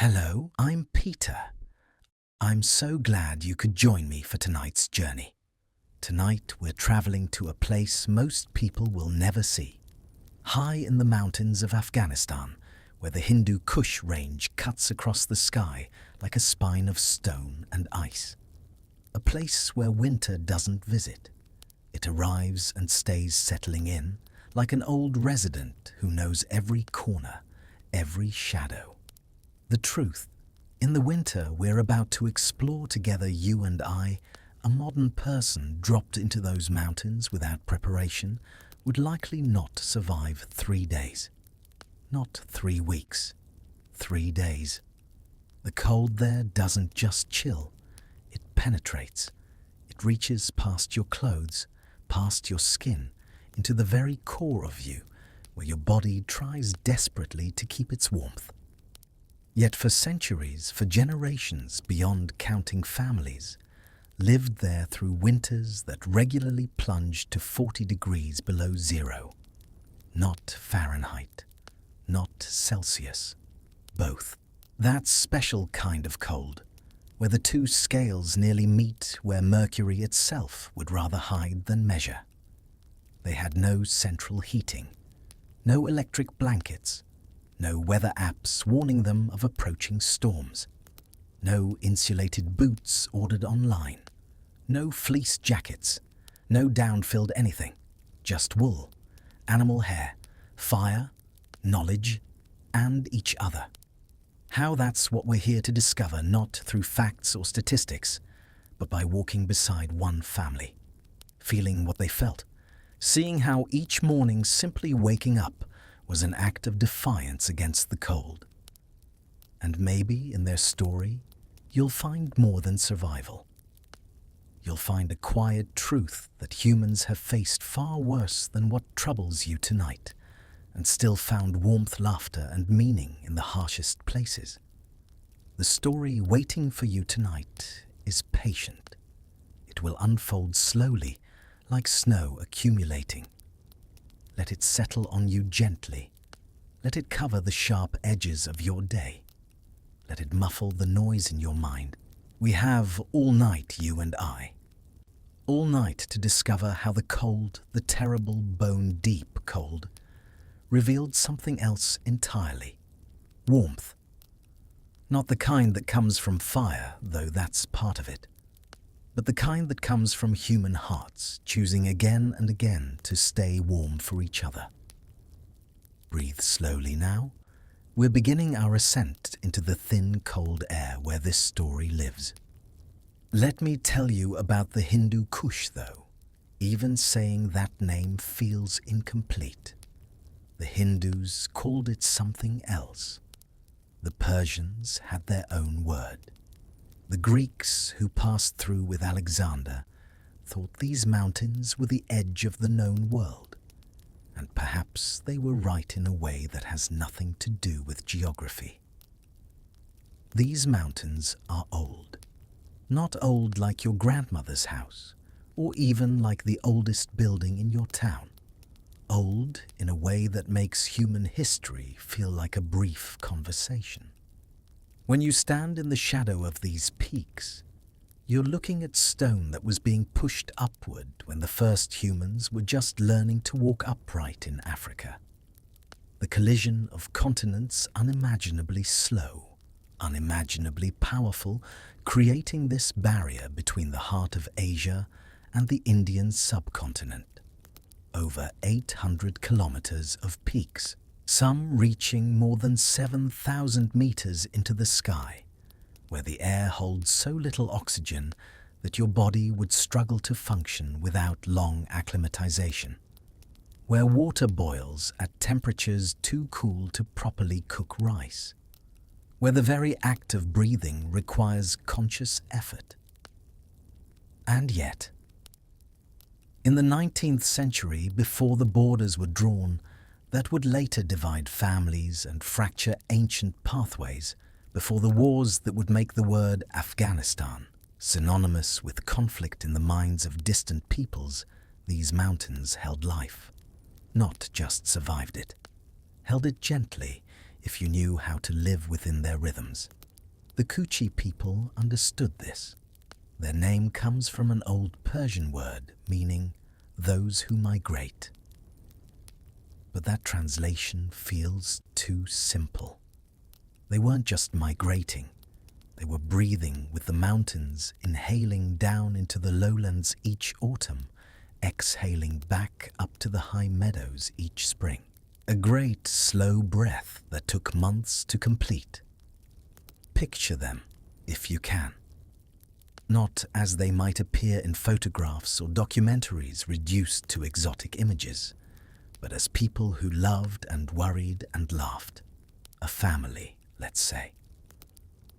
Hello, I'm Peter. I'm so glad you could join me for tonight's journey. Tonight we're traveling to a place most people will never see. High in the mountains of Afghanistan, where the Hindu Kush range cuts across the sky like a spine of stone and ice. A place where winter doesn't visit. It arrives and stays settling in, like an old resident who knows every corner, every shadow. The truth, in the winter we're about to explore together, you and I, a modern person dropped into those mountains without preparation would likely not survive 3 days. Not 3 weeks, 3 days. The cold there doesn't just chill, it penetrates. It reaches past your clothes, past your skin, into the very core of you, where your body tries desperately to keep its warmth. Yet for centuries, for generations beyond counting families, lived there through winters that regularly plunged to 40 degrees below zero. Not Fahrenheit, not Celsius, both. That special kind of cold, where the two scales nearly meet, where mercury itself would rather hide than measure. They had no central heating, no electric blankets, no weather apps warning them of approaching storms, no insulated boots ordered online, no fleece jackets, no down-filled anything, just wool, animal hair, fire, knowledge, and each other. How that's what we're here to discover, not through facts or statistics, but by walking beside one family, feeling what they felt, seeing how each morning simply waking up was an act of defiance against the cold. And maybe in their story, you'll find more than survival. You'll find a quiet truth that humans have faced far worse than what troubles you tonight, and still found warmth, laughter, and meaning in the harshest places. The story waiting for you tonight is patient. It will unfold slowly, like snow accumulating. Let it settle on you gently. Let it cover the sharp edges of your day. Let it muffle the noise in your mind. We have all night, you and I. All night to discover how the cold, the terrible bone-deep cold, revealed something else entirely. Warmth. Not the kind that comes from fire, though that's part of it, but the kind that comes from human hearts, choosing again and again to stay warm for each other. Breathe slowly now. We're beginning our ascent into the thin, cold air where this story lives. Let me tell you about the Hindu Kush, though. Even saying that name feels incomplete. The Hindus called it something else. The Persians had their own word. The Greeks, who passed through with Alexander, thought these mountains were the edge of the known world, and perhaps they were right in a way that has nothing to do with geography. These mountains are old. Not old like your grandmother's house, or even like the oldest building in your town. Old in a way that makes human history feel like a brief conversation. When you stand in the shadow of these peaks, you're looking at stone that was being pushed upward when the first humans were just learning to walk upright in Africa. The collision of continents unimaginably slow, unimaginably powerful, creating this barrier between the heart of Asia and the Indian subcontinent. Over 800 kilometers of peaks, some reaching more than 7,000 meters into the sky, where the air holds so little oxygen that your body would struggle to function without long acclimatization, where water boils at temperatures too cool to properly cook rice, where the very act of breathing requires conscious effort. And yet, in the 19th century, before the borders were drawn that would later divide families and fracture ancient pathways, before the wars that would make the word Afghanistan synonymous with conflict in the minds of distant peoples, these mountains held life. Not just survived it. Held it gently, if you knew how to live within their rhythms. The Kuchi people understood this. Their name comes from an old Persian word meaning those who migrate. But that translation feels too simple. They weren't just migrating. They were breathing with the mountains, inhaling down into the lowlands each autumn, exhaling back up to the high meadows each spring. A great, slow breath that took months to complete. Picture them, if you can. Not as they might appear in photographs or documentaries reduced to exotic images, but as people who loved and worried and laughed. A family, let's say.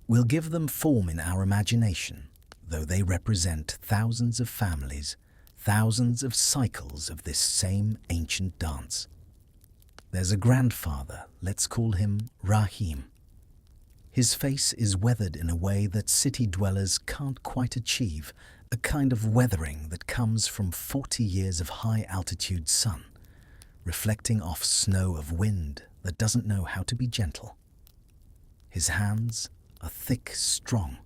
We'll give them form in our imagination, though they represent thousands of families, thousands of cycles of this same ancient dance. There's a grandfather, let's call him Rahim. His face is weathered in a way that city dwellers can't quite achieve, a kind of weathering that comes from 40 years of high-altitude sun, reflecting off snow of wind that doesn't know how to be gentle. His hands are thick, strong,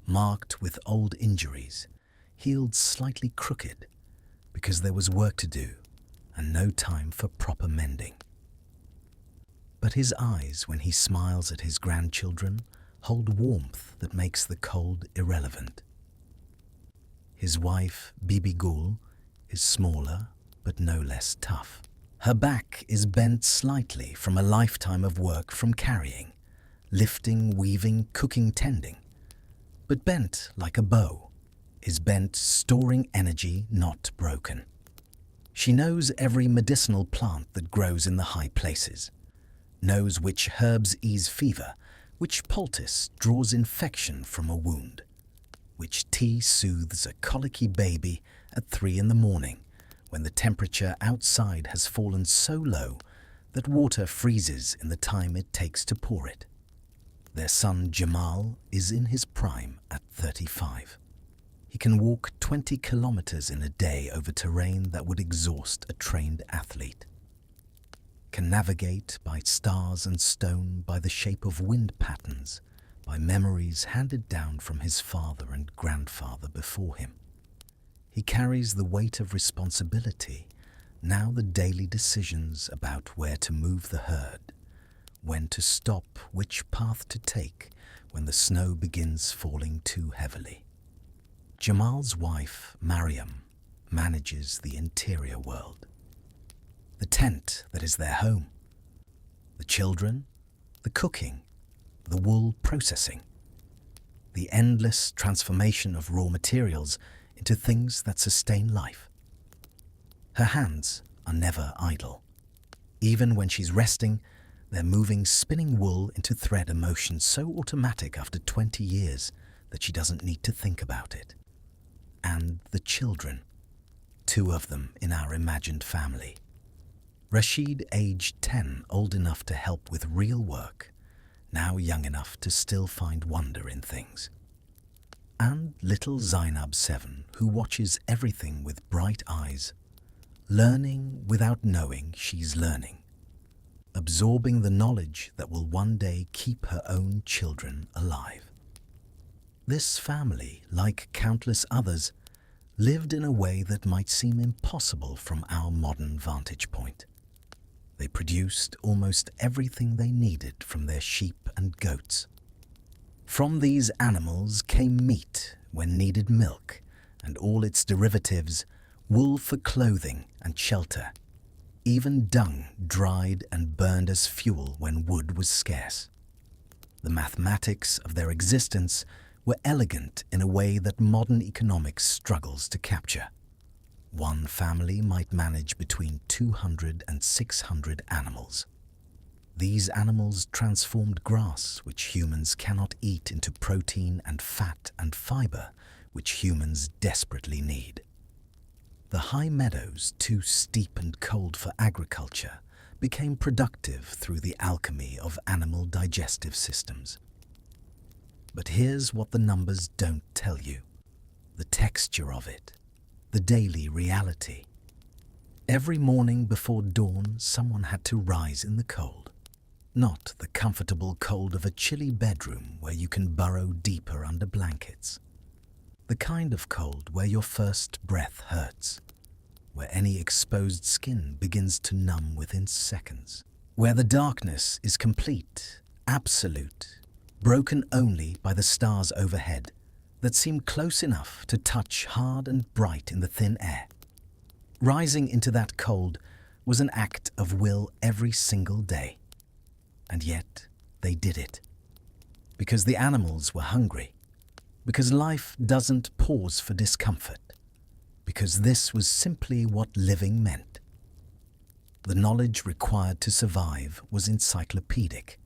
marked with old injuries, healed slightly crooked, because there was work to do and no time for proper mending. But his eyes, when he smiles at his grandchildren, hold warmth that makes the cold irrelevant. His wife, Bibi Gul, is smaller but no less tough. Her back is bent slightly from a lifetime of work from carrying, lifting, weaving, cooking, tending. But bent like a bow, is bent storing energy, not broken. She knows every medicinal plant that grows in the high places, knows which herbs ease fever, which poultice draws infection from a wound, which tea soothes a colicky baby at 3 in the morning when the temperature outside has fallen so low that water freezes in the time it takes to pour it. Their son Jamal is in his prime at 35. He can walk 20 kilometers in a day over terrain that would exhaust a trained athlete. Can navigate by stars and stone, by the shape of wind patterns, by memories handed down from his father and grandfather before him. He carries the weight of responsibility, now the daily decisions about where to move the herd, when to stop, which path to take when the snow begins falling too heavily. Jamal's wife, Mariam, manages the interior world. The tent that is their home, the children, the cooking, the wool processing, the endless transformation of raw materials into things that sustain life. Her hands are never idle. Even when she's resting, they're moving spinning wool into thread, a motion so automatic after 20 years that she doesn't need to think about it. And the children, 2 of them in our imagined family. Rashid, aged 10, old enough to help with real work, now young enough to still find wonder in things. And little Zainab, 7, who watches everything with bright eyes, learning without knowing she's learning, absorbing the knowledge that will one day keep her own children alive. This family, like countless others, lived in a way that might seem impossible from our modern vantage point. They produced almost everything they needed from their sheep and goats. From these animals came meat when needed milk, and all its derivatives, wool for clothing and shelter, even dung dried and burned as fuel when wood was scarce. The mathematics of their existence were elegant in a way that modern economics struggles to capture. One family might manage between 200 and 600 animals. These animals transformed grass, which humans cannot eat, into protein and fat and fiber, which humans desperately need. The high meadows, too steep and cold for agriculture, became productive through the alchemy of animal digestive systems. But here's what the numbers don't tell you: the texture of it, the daily reality. Every morning before dawn, someone had to rise in the cold. Not the comfortable cold of a chilly bedroom where you can burrow deeper under blankets. The kind of cold where your first breath hurts, where any exposed skin begins to numb within seconds, where the darkness is complete, absolute, broken only by the stars overhead that seem close enough to touch hard and bright in the thin air. Rising into that cold was an act of will every single day. And yet they did it. Because the animals were hungry. Because life doesn't pause for discomfort. Because this was simply what living meant. The knowledge required to survive was encyclopedic.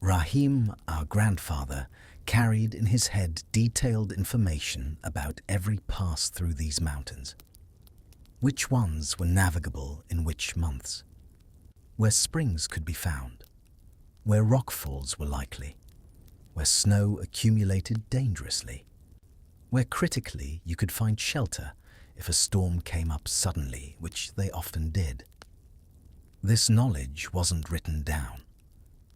Rahim, our grandfather, carried in his head detailed information about every pass through these mountains. Which ones were navigable in which months? Where springs could be found? Where rockfalls were likely? Where snow accumulated dangerously? Where critically you could find shelter if a storm came up suddenly, which they often did. This knowledge wasn't written down.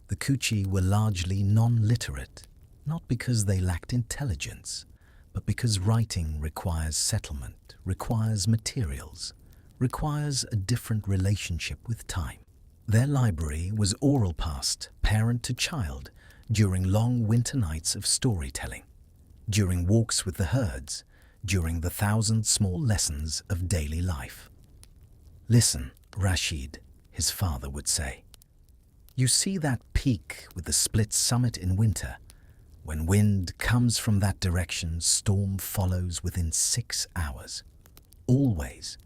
The Kuchi were largely non-literate, not because they lacked intelligence, but because writing requires settlement, requires materials, requires a different relationship with time. Their library was oral passed, parent to child, during long winter nights of storytelling, during walks with the herds, during the 1,000 small lessons of daily life. Listen, Rashid, his father would say. You see that peak with the split summit in winter? When wind comes from that direction, storm follows within 6 hours. Always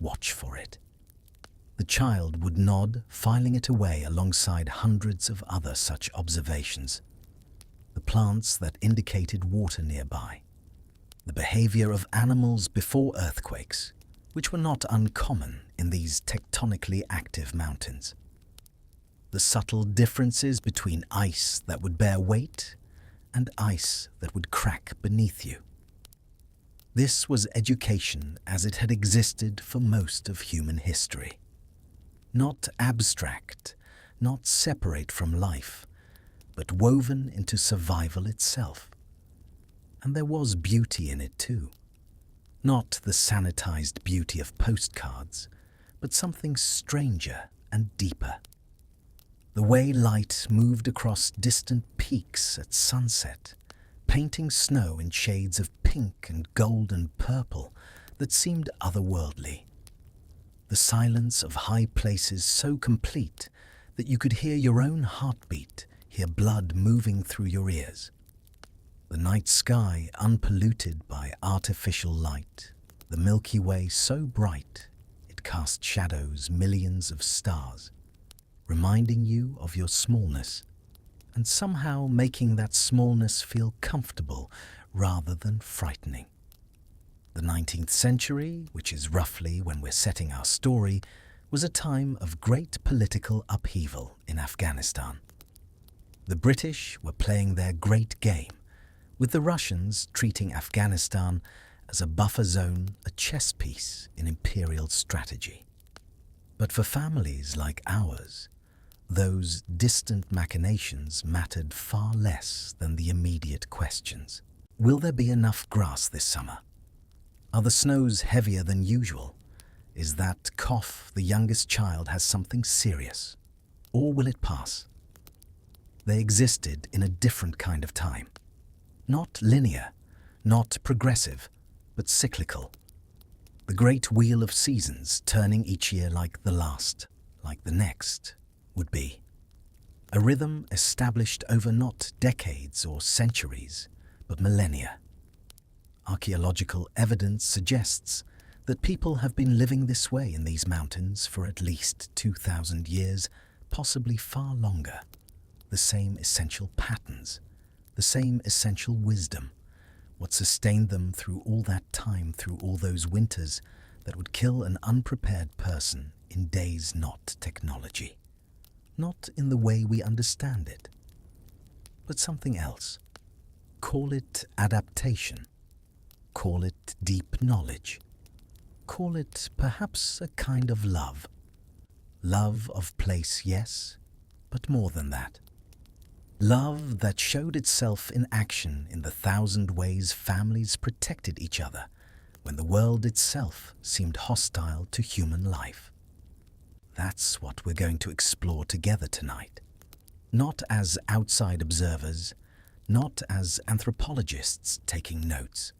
watch for it. The child would nod, filing it away alongside hundreds of other such observations. The plants that indicated water nearby. The behavior of animals before earthquakes, which were not uncommon in these tectonically active mountains. The subtle differences between ice that would bear weight and ice that would crack beneath you. This was education as it had existed for most of human history. Not abstract, not separate from life, but woven into survival itself. And there was beauty in it too. Not the sanitized beauty of postcards, but something stranger and deeper. The way light moved across distant peaks at sunset, painting snow in shades of pink and gold and purple that seemed otherworldly. The silence of high places so complete that you could hear your own heartbeat, hear blood moving through your ears. The night sky unpolluted by artificial light, the Milky Way so bright it cast shadows millions of stars, reminding you of your smallness, and somehow making that smallness feel comfortable rather than frightening. The 19th century, which is roughly when we're setting our story, was a time of great political upheaval in Afghanistan. The British were playing their great game, with the Russians treating Afghanistan as a buffer zone, a chess piece in imperial strategy. But for families like ours, those distant machinations mattered far less than the immediate questions. Will there be enough grass this summer? Are the snows heavier than usual? Is that cough the youngest child has something serious? Or will it pass? They existed in a different kind of time. Not linear, not progressive, but cyclical. The great wheel of seasons turning each year like the last, like the next, would be. A rhythm established over not decades or centuries, but millennia. Archaeological evidence suggests that people have been living this way in these mountains for at least 2,000 years, possibly far longer. The same essential patterns, the same essential wisdom, what sustained them through all that time, through all those winters that would kill an unprepared person in days, not technology. Not in the way we understand it, but something else. Call it adaptation. Call it deep knowledge. Call it perhaps a kind of love. Love of place, yes, but more than that. Love that showed itself in action in the 1,000 ways families protected each other when the world itself seemed hostile to human life. That's what we're going to explore together tonight. Not as outside observers, not as anthropologists taking notes,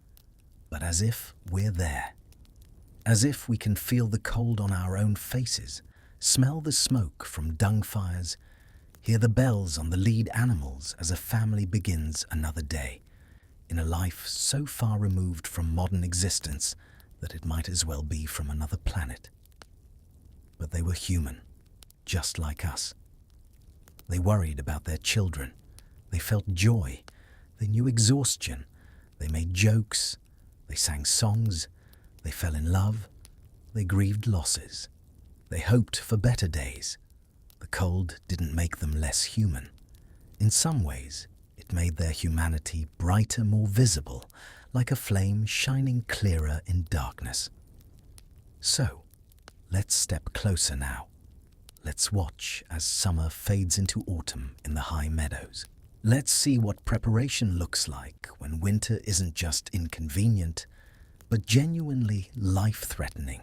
but as if we're there. As if we can feel the cold on our own faces, smell the smoke from dung fires, hear the bells on the lead animals as a family begins another day, in a life so far removed from modern existence that it might as well be from another planet. But they were human, just like us. They worried about their children. They felt joy. They knew exhaustion. They made jokes. They sang songs. They fell in love. They grieved losses. They hoped for better days. The cold didn't make them less human. In some ways, it made their humanity brighter, more visible, like a flame shining clearer in darkness. So, let's step closer now. Let's watch as summer fades into autumn in the high meadows. Let's see what preparation looks like when winter isn't just inconvenient, but genuinely life-threatening.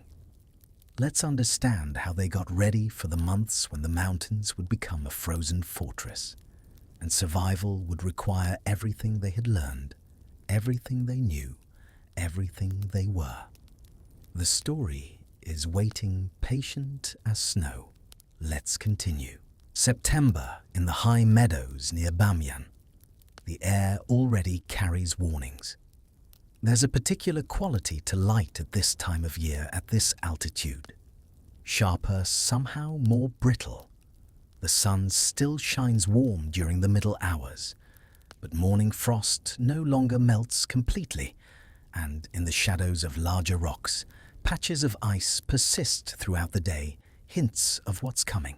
Let's understand how they got ready for the months when the mountains would become a frozen fortress, and survival would require everything they had learned, everything they knew, everything they were. The story is waiting patient as snow. Let's continue. September in the high meadows near Bamyan. The air already carries warnings. There's a particular quality to light at this time of year at this altitude. Sharper, somehow more brittle. The sun still shines warm during the middle hours, but morning frost no longer melts completely, and in the shadows of larger rocks, patches of ice persist throughout the day, hints of what's coming.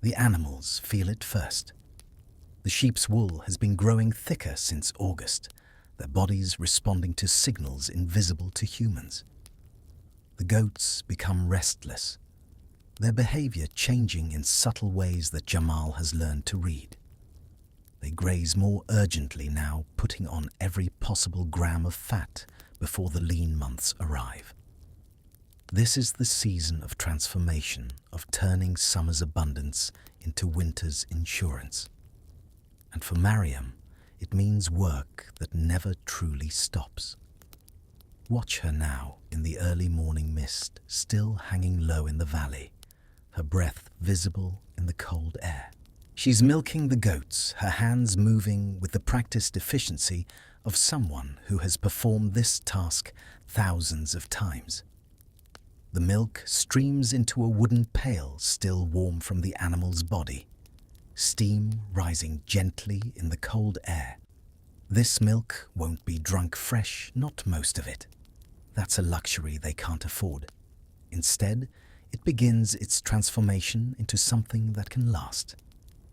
The animals feel it first. The sheep's wool has been growing thicker since August, their bodies responding to signals invisible to humans. The goats become restless, their behavior changing in subtle ways that Jamal has learned to read. They graze more urgently now, putting on every possible gram of fat before the lean months arrive. This is the season of transformation, of turning summer's abundance into winter's insurance. And for Mariam, it means work that never truly stops. Watch her now in the early morning mist, still hanging low in the valley, her breath visible in the cold air. She's milking the goats, her hands moving with the practiced efficiency of someone who has performed this task thousands of times. The milk streams into a wooden pail still warm from the animal's body, steam rising gently in the cold air. This milk won't be drunk fresh, not most of it. That's a luxury they can't afford. Instead, it begins its transformation into something that can last.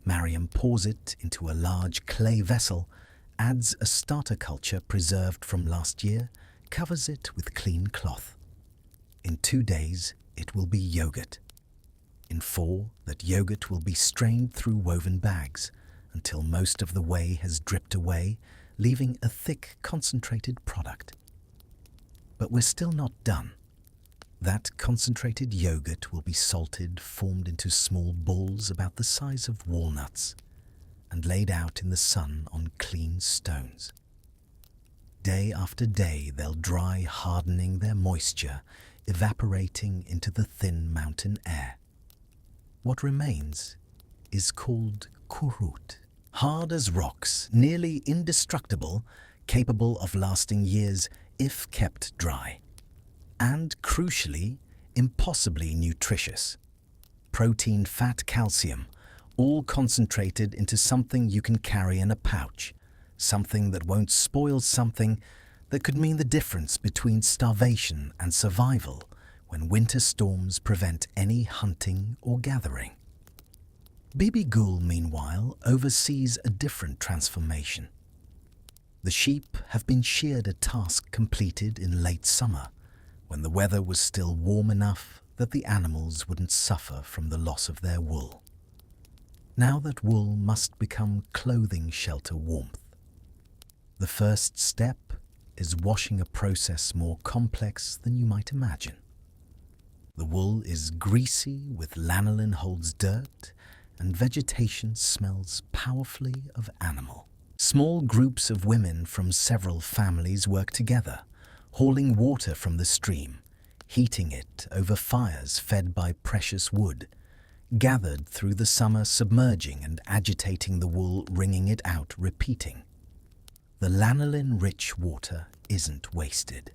Mariam pours it into a large clay vessel, adds a starter culture preserved from last year, covers it with clean cloth. In 2 days, it will be yogurt. In 4, that yogurt will be strained through woven bags until most of the whey has dripped away, leaving a thick, concentrated product. But we're still not done. That concentrated yogurt will be salted, formed into small balls about the size of walnuts, and laid out in the sun on clean stones. Day after day, they'll dry, hardening their moisture, evaporating into the thin mountain air. What remains is called kurut. Hard as rocks, nearly indestructible, capable of lasting years if kept dry. And crucially, impossibly nutritious. Protein, fat, calcium, all concentrated into something you can carry in a pouch, something that won't spoil, something that could mean the difference between starvation and survival when winter storms prevent any hunting or gathering. Bibi Gul, meanwhile, oversees a different transformation. The sheep have been sheared, a task completed in late summer, when the weather was still warm enough that the animals wouldn't suffer from the loss of their wool. Now that wool must become clothing shelter warmth. The first step is washing, a process more complex than you might imagine. The wool is greasy with lanolin, holds dirt, and vegetation smells powerfully of animal. Small groups of women from several families work together, hauling water from the stream, heating it over fires fed by precious wood, gathered through the summer, submerging and agitating the wool, wringing it out, repeating. The lanolin-rich water isn't wasted.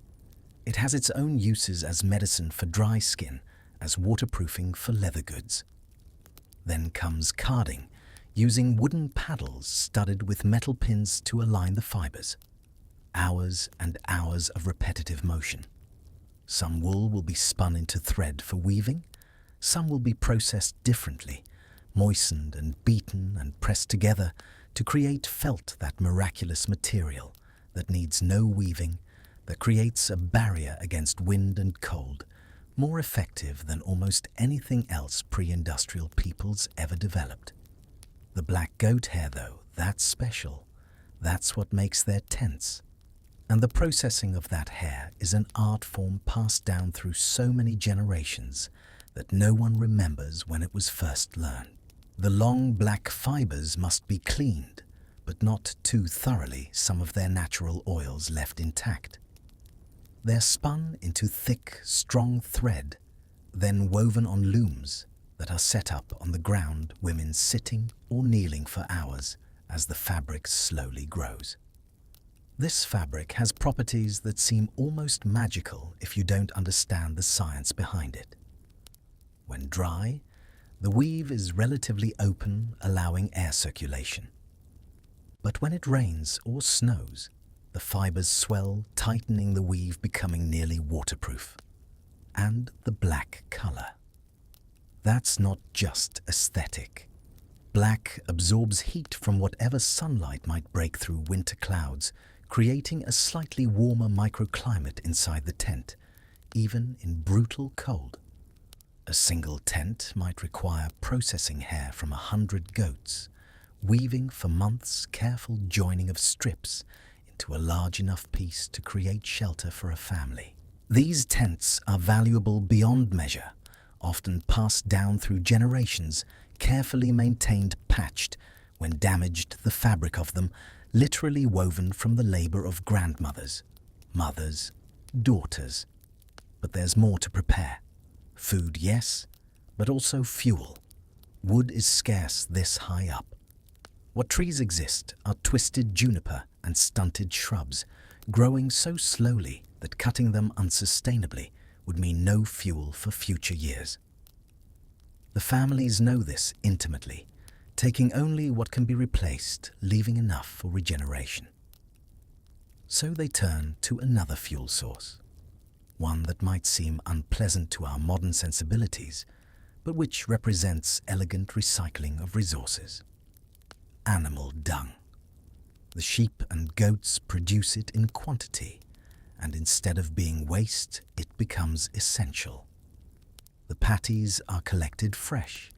It has its own uses as medicine for dry skin, as waterproofing for leather goods. Then comes carding, using wooden paddles studded with metal pins to align the fibers. Hours and hours of repetitive motion. Some wool will be spun into thread for weaving. Some will be processed differently, moistened and beaten and pressed together to create felt, that miraculous material that needs no weaving, that creates a barrier against wind and cold, more effective than almost anything else pre-industrial peoples ever developed. The black goat hair, though, that's special. That's what makes their tents. And the processing of that hair is an art form passed down through so many generations that no one remembers when it was first learned. The long black fibers must be cleaned, but not too thoroughly, some of their natural oils left intact. They're spun into thick, strong thread, then woven on looms that are set up on the ground, women sitting or kneeling for hours as the fabric slowly grows. This fabric has properties that seem almost magical if you don't understand the science behind it. When dry, the weave is relatively open, allowing air circulation. But when it rains or snows, the fibers swell, tightening the weave, becoming nearly waterproof. And the black color. That's not just aesthetic. Black absorbs heat from whatever sunlight might break through winter clouds, creating a slightly warmer microclimate inside the tent, even in brutal cold. A single tent might require processing hair from 100 goats, weaving for months, careful joining of strips into a large enough piece to create shelter for a family. These tents are valuable beyond measure, often passed down through generations, carefully maintained, patched, when damaged, the fabric of them literally woven from the labor of grandmothers, mothers, daughters. But there's more to prepare. Food, yes, but also fuel. Wood is scarce this high up. What trees exist are twisted juniper and stunted shrubs, growing so slowly that cutting them unsustainably would mean no fuel for future years. The families know this intimately, taking only what can be replaced, leaving enough for regeneration. So they turn to another fuel source, one that might seem unpleasant to our modern sensibilities, but which represents elegant recycling of resources. Animal dung. The sheep and goats produce it in quantity, and instead of being waste, it becomes essential. The patties are collected fresh,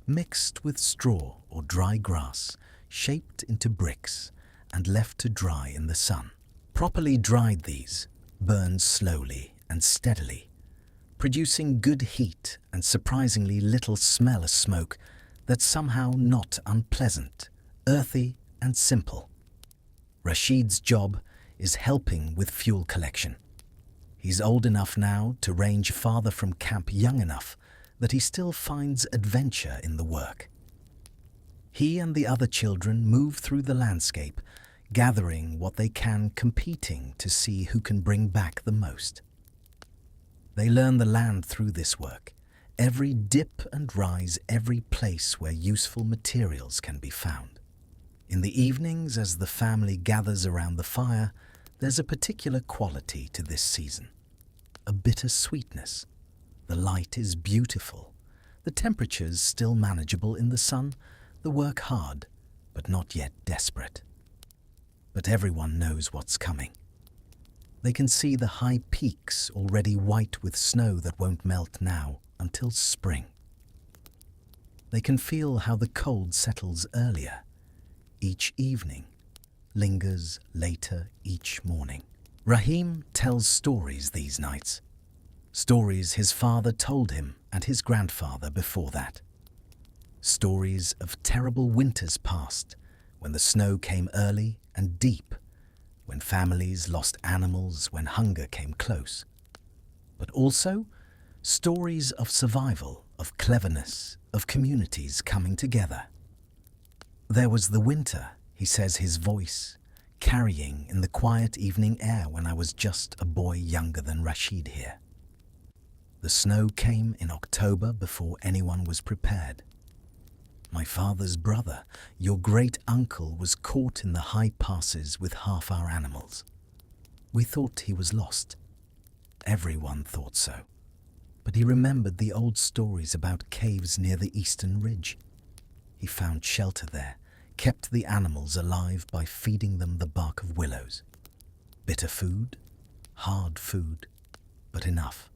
mixed with straw or dry grass, shaped into bricks, and left to dry in the sun. Properly dried, these burn slowly and steadily, producing good heat and surprisingly little smell, a smoke that's somehow not unpleasant, earthy and simple. Rashid's job is helping with fuel collection. He's old enough now to range farther from camp, young enough that he still finds adventure in the work. He and the other children move through the landscape, gathering what they can, competing to see who can bring back the most. They learn the land through this work, every dip and rise, every place where useful materials can be found. In the evenings, as the family gathers around the fire, there's a particular quality to this season, a bitter sweetness. The light is beautiful, the temperatures still manageable in the sun, the work hard, but not yet desperate. But everyone knows what's coming. They can see the high peaks already white with snow that won't melt now until spring. They can feel how the cold settles earlier each evening, lingers later each morning. Rahim tells stories these nights, stories his father told him and his grandfather before that. Stories of terrible winters past, when the snow came early and deep, when families lost animals, when hunger came close. But also stories of survival, of cleverness, of communities coming together. There was the winter, he says, his voice carrying in the quiet evening air when I was just a boy younger than Rashid here. The snow came in October before anyone was prepared. My father's brother, your great-uncle, was caught in the high passes with half our animals. We thought he was lost. Everyone thought so. But he remembered the old stories about caves near the eastern ridge. He found shelter there, kept the animals alive by feeding them the bark of willows. Bitter food, hard food, but enough.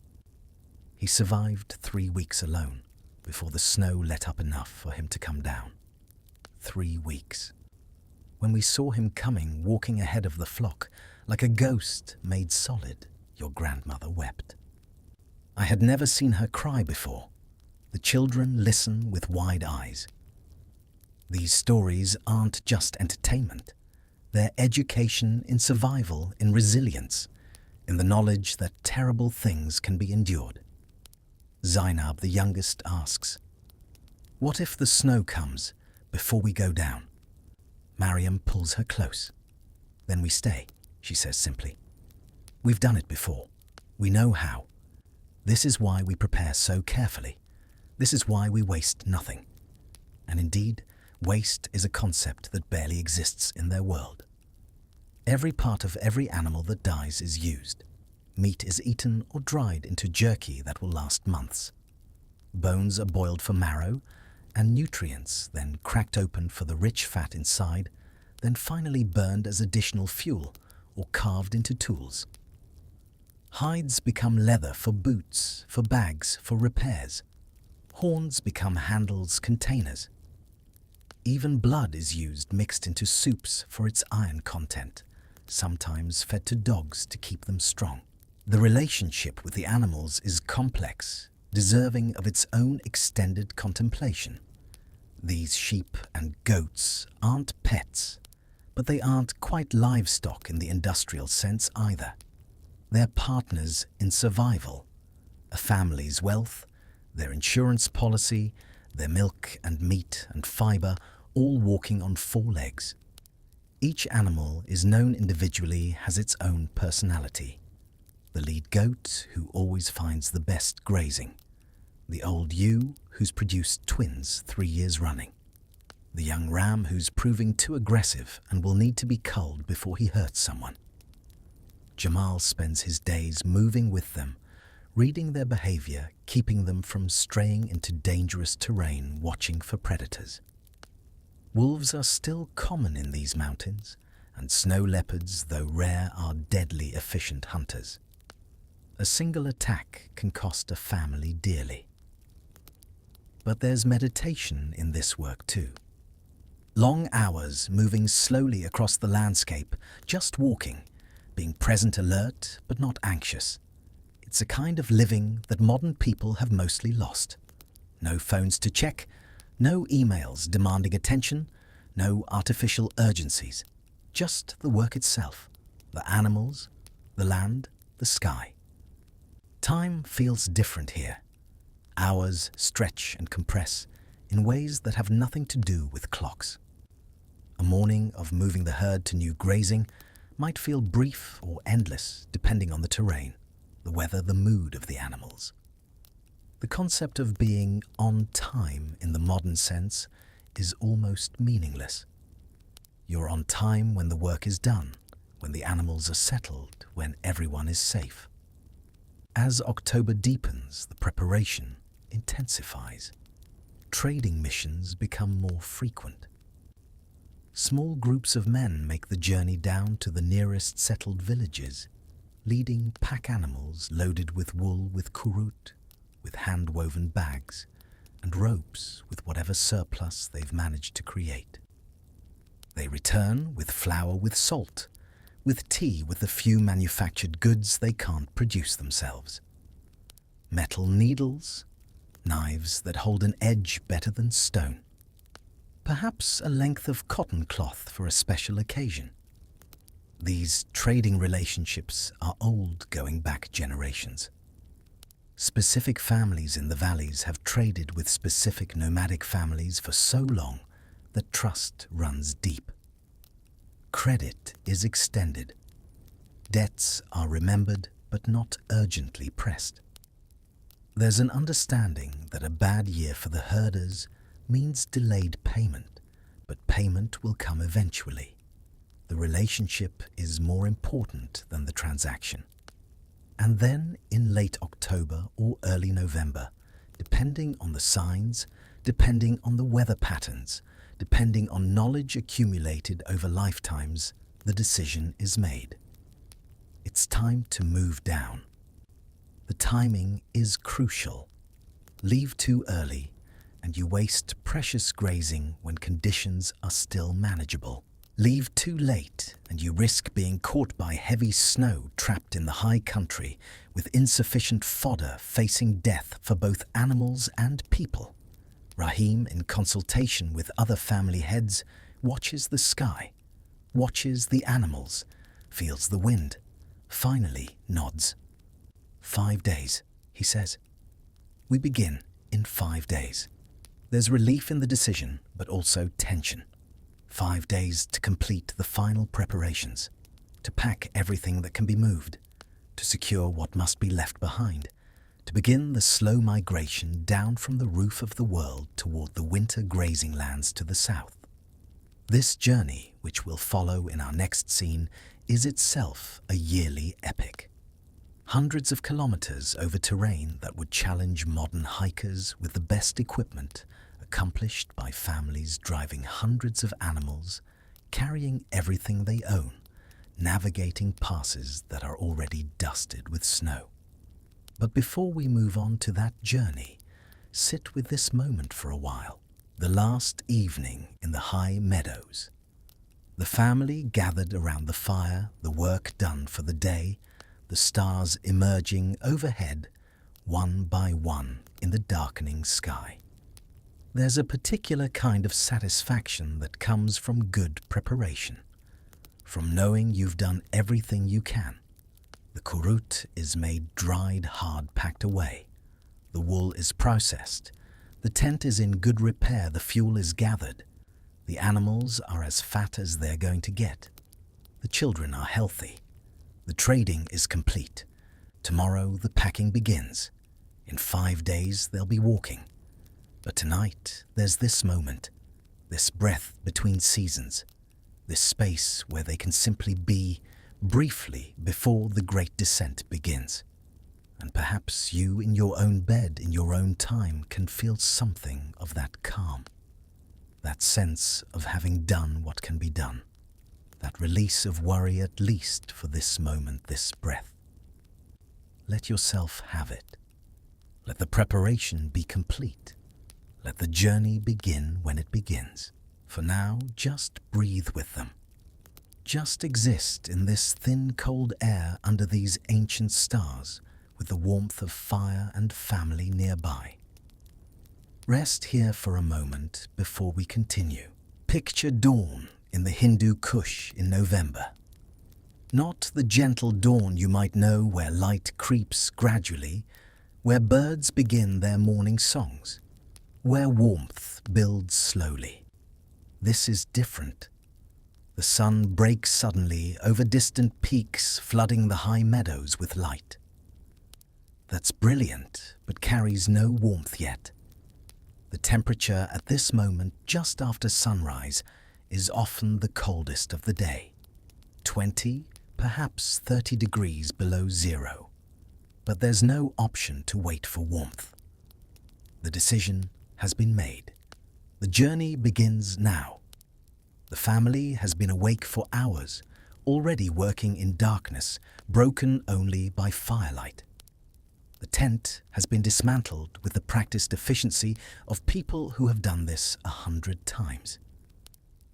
He survived 3 weeks alone before the snow let up enough for him to come down. 3 weeks. When we saw him coming, walking ahead of the flock, like a ghost made solid, your grandmother wept. I had never seen her cry before. The children listen with wide eyes. These stories aren't just entertainment. They're education in survival, in resilience, in the knowledge that terrible things can be endured. Zainab, the youngest, asks, "What if the snow comes before we go down?" Mariam pulls her close. "Then we stay," she says simply. "We've done it before. We know how. This is why we prepare so carefully. This is why we waste nothing." And indeed, waste is a concept that barely exists in their world. Every part of every animal that dies is used. Meat is eaten or dried into jerky that will last months. Bones are boiled for marrow and nutrients, then cracked open for the rich fat inside, then finally burned as additional fuel or carved into tools. Hides become leather for boots, for bags, for repairs. Horns become handles, containers. Even blood is used mixed into soups for its iron content, sometimes fed to dogs to keep them strong. The relationship with the animals is complex, deserving of its own extended contemplation. These sheep and goats aren't pets, but they aren't quite livestock in the industrial sense either. They're partners in survival, a family's wealth, their insurance policy, their milk and meat and fiber, all walking on 4 legs. Each animal is known individually, has its own personality. The lead goat, who always finds the best grazing. The old ewe, who's produced twins 3 years running. The young ram, who's proving too aggressive and will need to be culled before he hurts someone. Jamal spends his days moving with them, reading their behavior, keeping them from straying into dangerous terrain, watching for predators. Wolves are still common in these mountains, and snow leopards, though rare, are deadly efficient hunters. A single attack can cost a family dearly. But there's meditation in this work too. Long hours moving slowly across the landscape, just walking, being present, alert, but not anxious. It's a kind of living that modern people have mostly lost. No phones to check, no emails demanding attention, no artificial urgencies. Just the work itself, the animals, the land, the sky. Time feels different here. Hours stretch and compress in ways that have nothing to do with clocks. A morning of moving the herd to new grazing might feel brief or endless depending on the terrain, the weather, the mood of the animals. The concept of being on time in the modern sense is almost meaningless. You're on time when the work is done, when the animals are settled, when everyone is safe. As October deepens, the preparation intensifies. Trading missions become more frequent. Small groups of men make the journey down to the nearest settled villages, leading pack animals loaded with wool, with kurut, with hand-woven bags, and ropes with whatever surplus they've managed to create. They return with flour with salt, with tea with the few manufactured goods they can't produce themselves. Metal needles, knives that hold an edge better than stone. Perhaps a length of cotton cloth for a special occasion. These trading relationships are old, going back generations. Specific families in the valleys have traded with specific nomadic families for so long that trust runs deep. Credit is extended. Debts are remembered but not urgently pressed. There's an understanding that a bad year for the herders means delayed payment, but payment will come eventually. The relationship is more important than the transaction. And then in late October or early November, depending on the signs, depending on the weather patterns, depending on knowledge accumulated over lifetimes, the decision is made. It's time to move down. The timing is crucial. Leave too early, and you waste precious grazing when conditions are still manageable. Leave too late, and you risk being caught by heavy snow trapped in the high country with insufficient fodder, facing death for both animals and people. Rahim, in consultation with other family heads, watches the sky, watches the animals, feels the wind, finally nods. 5 days, he says. We begin in 5 days. There's relief in the decision, but also tension. 5 days to complete the final preparations, to pack everything that can be moved, to secure what must be left behind, to begin the slow migration down from the roof of the world toward the winter grazing lands to the south. This journey, which will follow in our next scene, is itself a yearly epic. Hundreds of kilometers over terrain that would challenge modern hikers with the best equipment, accomplished by families driving hundreds of animals, carrying everything they own, navigating passes that are already dusted with snow. But before we move on to that journey, sit with this moment for a while. The last evening in the high meadows. The family gathered around the fire, the work done for the day, the stars emerging overhead, one by one in the darkening sky. There's a particular kind of satisfaction that comes from good preparation, from knowing you've done everything you can. The kurut is made dried, hard, packed away. The wool is processed. The tent is in good repair. The fuel is gathered. The animals are as fat as they're going to get. The children are healthy. The trading is complete. Tomorrow the packing begins. In 5 days they'll be walking. But tonight there's this moment, this breath between seasons, this space where they can simply be briefly before the great descent begins. And perhaps you in your own bed, in your own time, can feel something of that calm, that sense of having done what can be done, that release of worry at least for this moment, this breath. Let yourself have it. Let the preparation be complete. Let the journey begin when it begins. For now, just breathe with them. Just exist in this thin, cold air under these ancient stars with the warmth of fire and family nearby. Rest here for a moment before we continue. Picture dawn in the Hindu Kush in November. Not the gentle dawn you might know where light creeps gradually, where birds begin their morning songs, where warmth builds slowly. This is different. The sun breaks suddenly over distant peaks, flooding the high meadows with light. That's brilliant, but carries no warmth yet. The temperature at this moment, just after sunrise, is often the coldest of the day. 20, perhaps 30 degrees below zero. But there's no option to wait for warmth. The decision has been made. The journey begins now. The family has been awake for hours, already working in darkness, broken only by firelight. The The tent has been dismantled with the practiced efficiency of people who have done this 100 times.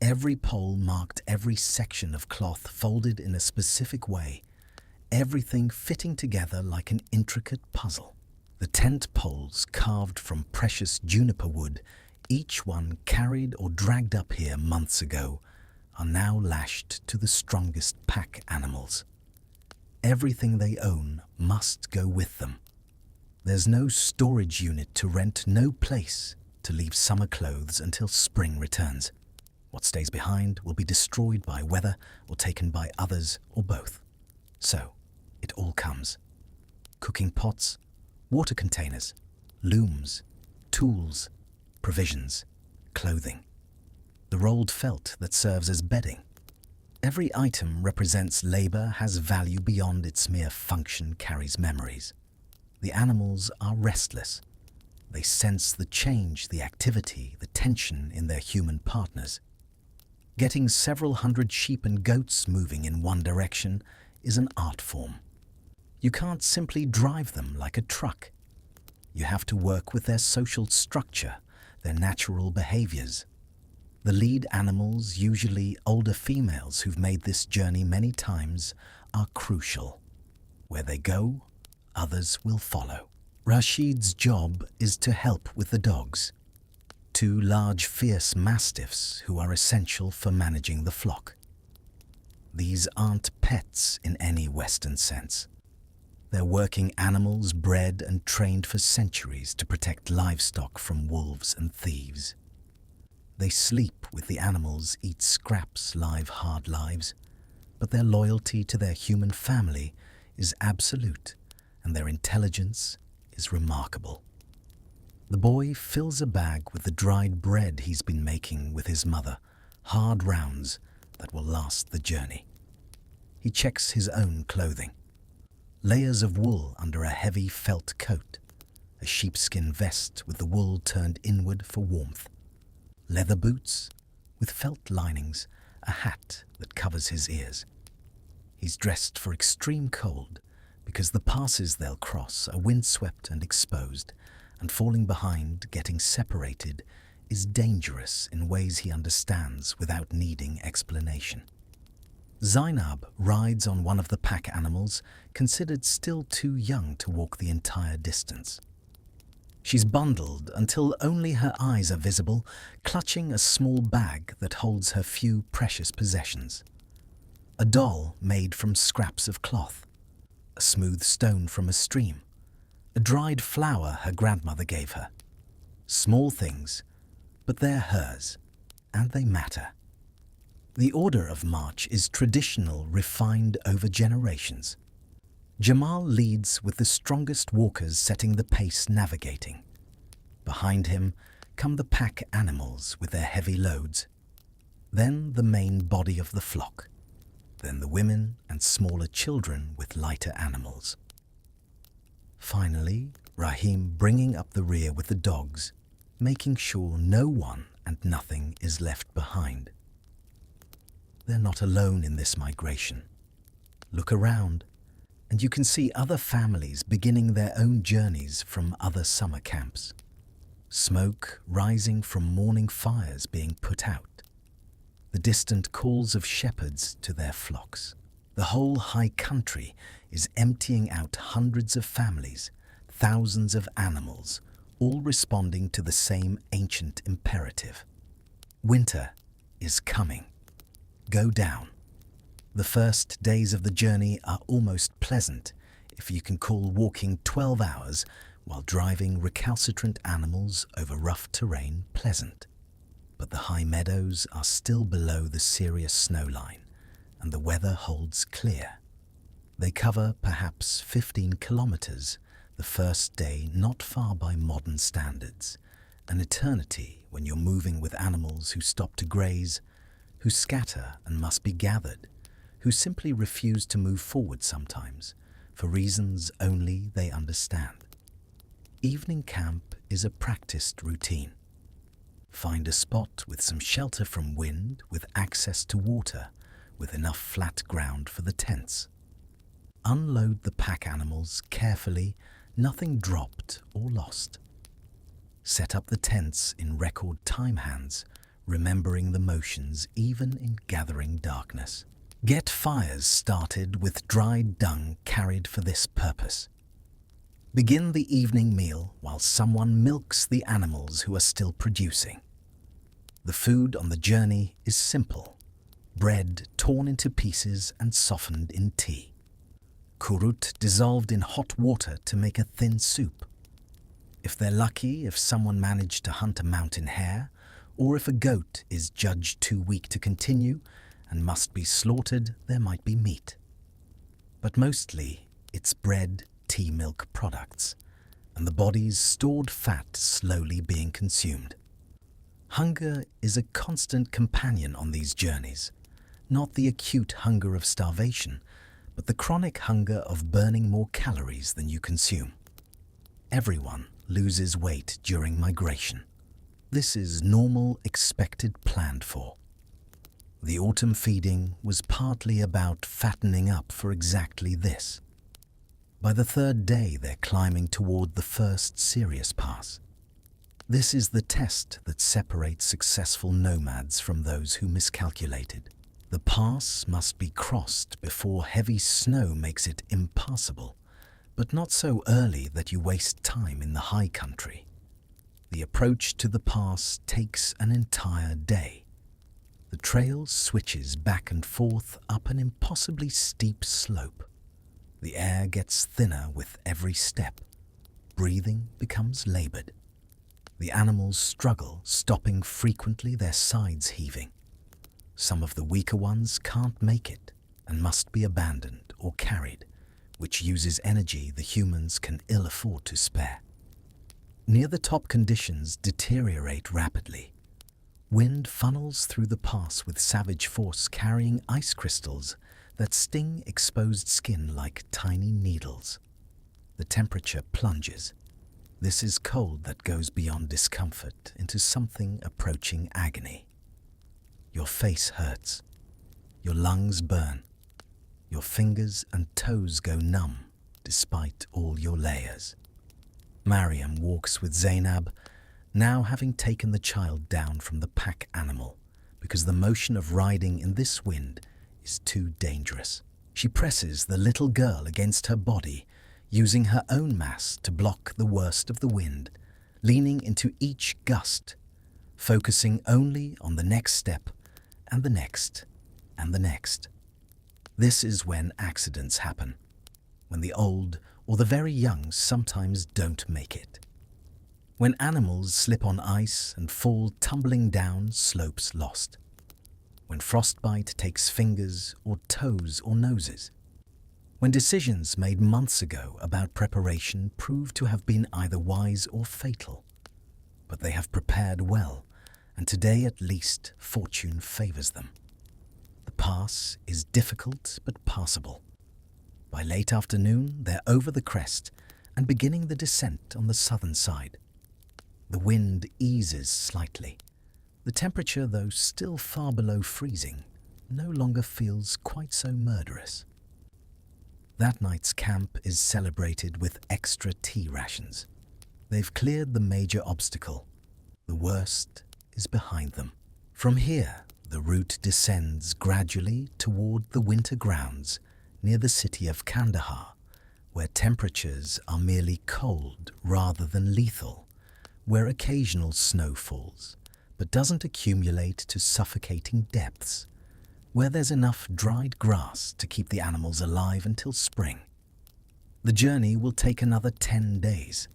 Every pole marked, every section of cloth folded in a specific way, everything fitting together like an intricate puzzle. The tent poles carved from precious juniper wood, each one carried or dragged up here months ago, are now lashed to the strongest pack animals. Everything they own must go with them. There's no storage unit to rent, no place to leave summer clothes until spring returns. What stays behind will be destroyed by weather or taken by others or both. So, it all comes. Cooking pots, water containers, looms, tools, provisions, clothing. The rolled felt that serves as bedding. Every item represents labor, has value beyond its mere function, carries memories. The animals are restless. They sense the change, the activity, the tension in their human partners. Getting several hundred sheep and goats moving in one direction is an art form. You can't simply drive them like a truck. You have to work with their social structure, their natural behaviors. The lead animals, usually older females who've made this journey many times, are crucial. Where they go, others will follow. Rashid's job is to help with the dogs. 2 large, fierce mastiffs who are essential for managing the flock. These aren't pets in any Western sense. They're working animals bred and trained for centuries to protect livestock from wolves and thieves. They sleep with the animals, eat scraps, live hard lives, but their loyalty to their human family is absolute, and their intelligence is remarkable. The boy fills a bag with the dried bread he's been making with his mother, hard rounds that will last the journey. He checks his own clothing. Layers of wool under a heavy felt coat, a sheepskin vest with the wool turned inward for warmth, leather boots with felt linings, a hat that covers his ears. He's dressed for extreme cold because the passes they'll cross are windswept and exposed, and falling behind, getting separated, is dangerous in ways he understands without needing explanation. Zainab rides on one of the pack animals, considered still too young to walk the entire distance. She's bundled until only her eyes are visible, clutching a small bag that holds her few precious possessions. A doll made from scraps of cloth, a smooth stone from a stream, a dried flower her grandmother gave her. Small things, but they're hers, and they matter. The order of march is traditional, refined over generations. Jamal leads with the strongest walkers setting the pace, navigating. Behind him come the pack animals with their heavy loads. Then the main body of the flock. Then the women and smaller children with lighter animals. Finally, Rahim bringing up the rear with the dogs, making sure no one and nothing is left behind. They're not alone in this migration. Look around, and you can see other families beginning their own journeys from other summer camps. Smoke rising from morning fires being put out. The distant calls of shepherds to their flocks. The whole high country is emptying out hundreds of families, thousands of animals, all responding to the same ancient imperative. Winter is coming. Go down. The first days of the journey are almost pleasant, if you can call walking 12 hours while driving recalcitrant animals over rough terrain pleasant. But the high meadows are still below the serious snow line, and the weather holds clear. They cover perhaps 15 kilometers the first day, not far by modern standards, an eternity when you're moving with animals who stop to graze, who scatter and must be gathered, who simply refuse to move forward sometimes, for reasons only they understand. Evening camp is a practiced routine. Find a spot with some shelter from wind, with access to water, with enough flat ground for the tents. Unload the pack animals carefully, nothing dropped or lost. Set up the tents in record time hands, remembering the motions even in gathering darkness. Get fires started with dried dung carried for this purpose. Begin the evening meal while someone milks the animals who are still producing. The food on the journey is simple: bread torn into pieces and softened in tea. Kurut dissolved in hot water to make a thin soup. If they're lucky, if someone managed to hunt a mountain hare, or if a goat is judged too weak to continue and must be slaughtered, there might be meat. But mostly, it's bread, tea milk products, and the body's stored fat slowly being consumed. Hunger is a constant companion on these journeys, not the acute hunger of starvation, but the chronic hunger of burning more calories than you consume. Everyone loses weight during migration. This is normal, expected, planned for. The autumn feeding was partly about fattening up for exactly this. By the third day, they're climbing toward the first serious pass. This is the test that separates successful nomads from those who miscalculated. The pass must be crossed before heavy snow makes it impassable, but not so early that you waste time in the high country. The approach to the pass takes an entire day. The trail switches back and forth up an impossibly steep slope. The air gets thinner with every step. Breathing becomes labored. The animals struggle, stopping frequently, their sides heaving. Some of the weaker ones can't make it and must be abandoned or carried, which uses energy the humans can ill afford to spare. Near the top, conditions deteriorate rapidly. Wind funnels through the pass with savage force, carrying ice crystals that sting exposed skin like tiny needles. The temperature plunges. This is cold that goes beyond discomfort into something approaching agony. Your face hurts. Your lungs burn. Your fingers and toes go numb despite all your layers. Mariam walks with Zainab, now having taken the child down from the pack animal because the motion of riding in this wind is too dangerous. She presses the little girl against her body, using her own mass to block the worst of the wind, leaning into each gust, focusing only on the next step and the next and the next. This is when accidents happen, when the old or the very young sometimes don't make it. When animals slip on ice and fall tumbling down slopes lost. When frostbite takes fingers or toes or noses. When decisions made months ago about preparation prove to have been either wise or fatal. But they have prepared well, and today at least fortune favors them. The pass is difficult but passable. By late afternoon, they're over the crest and beginning the descent on the southern side. The wind eases slightly. The temperature, though still far below freezing, no longer feels quite so murderous. That night's camp is celebrated with extra tea rations. They've cleared the major obstacle. The worst is behind them. From here, the route descends gradually toward the winter grounds near the city of Kandahar, where temperatures are merely cold rather than lethal, where occasional snow falls, but doesn't accumulate to suffocating depths, where there's enough dried grass to keep the animals alive until spring. The journey will take another 10 days.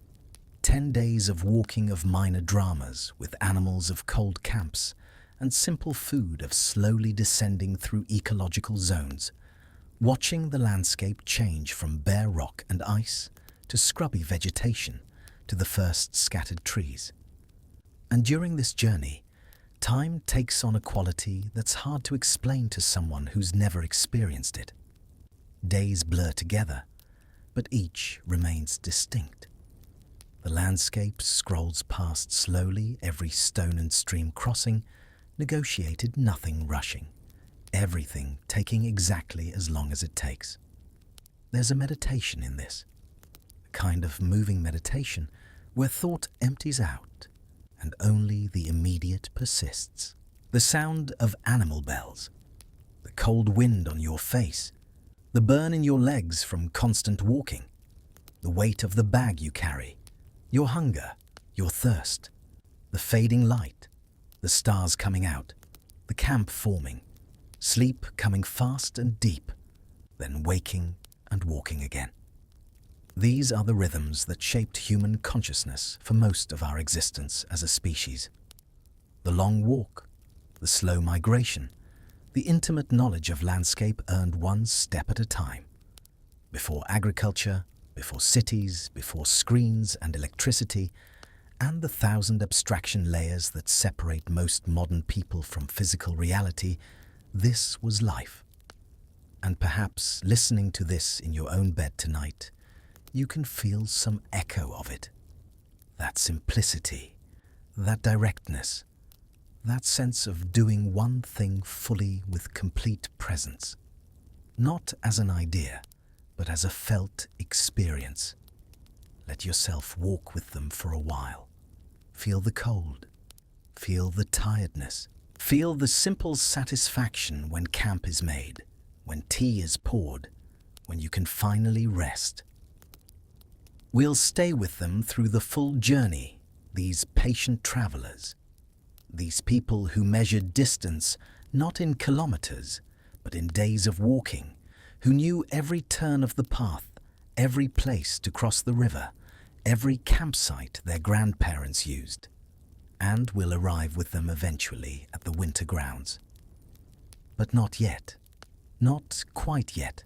10 days of walking of minor dramas with animals of cold camps and simple food of slowly descending through ecological zones, watching the landscape change from bare rock and ice to scrubby vegetation to the first scattered trees. And during this journey, time takes on a quality that's hard to explain to someone who's never experienced it. Days blur together, but each remains distinct. The landscape scrolls past slowly, every stone and stream crossing, negotiated, nothing rushing, everything taking exactly as long as it takes. There's a meditation in this, a kind of moving meditation where thought empties out and only the immediate persists. The sound of animal bells, the cold wind on your face, the burn in your legs from constant walking, the weight of the bag you carry, your hunger, your thirst, the fading light, the stars coming out, the camp forming, sleep coming fast and deep, then waking and walking again. These are the rhythms that shaped human consciousness for most of our existence as a species. The long walk, the slow migration, the intimate knowledge of landscape earned one step at a time. Before agriculture, before cities, before screens and electricity, and the thousand abstraction layers that separate most modern people from physical reality, this was life. And perhaps listening to this in your own bed tonight, you can feel some echo of it. That simplicity, that directness, that sense of doing one thing fully with complete presence. Not as an idea, but as a felt experience. Let yourself walk with them for a while. Feel the cold. Feel the tiredness. Feel the simple satisfaction when camp is made, when tea is poured, when you can finally rest. We'll stay with them through the full journey, these patient travelers, these people who measured distance not in kilometers, but in days of walking, who knew every turn of the path, every place to cross the river, every campsite their grandparents used. And we'll arrive with them eventually at the winter grounds. But not yet. Not quite yet.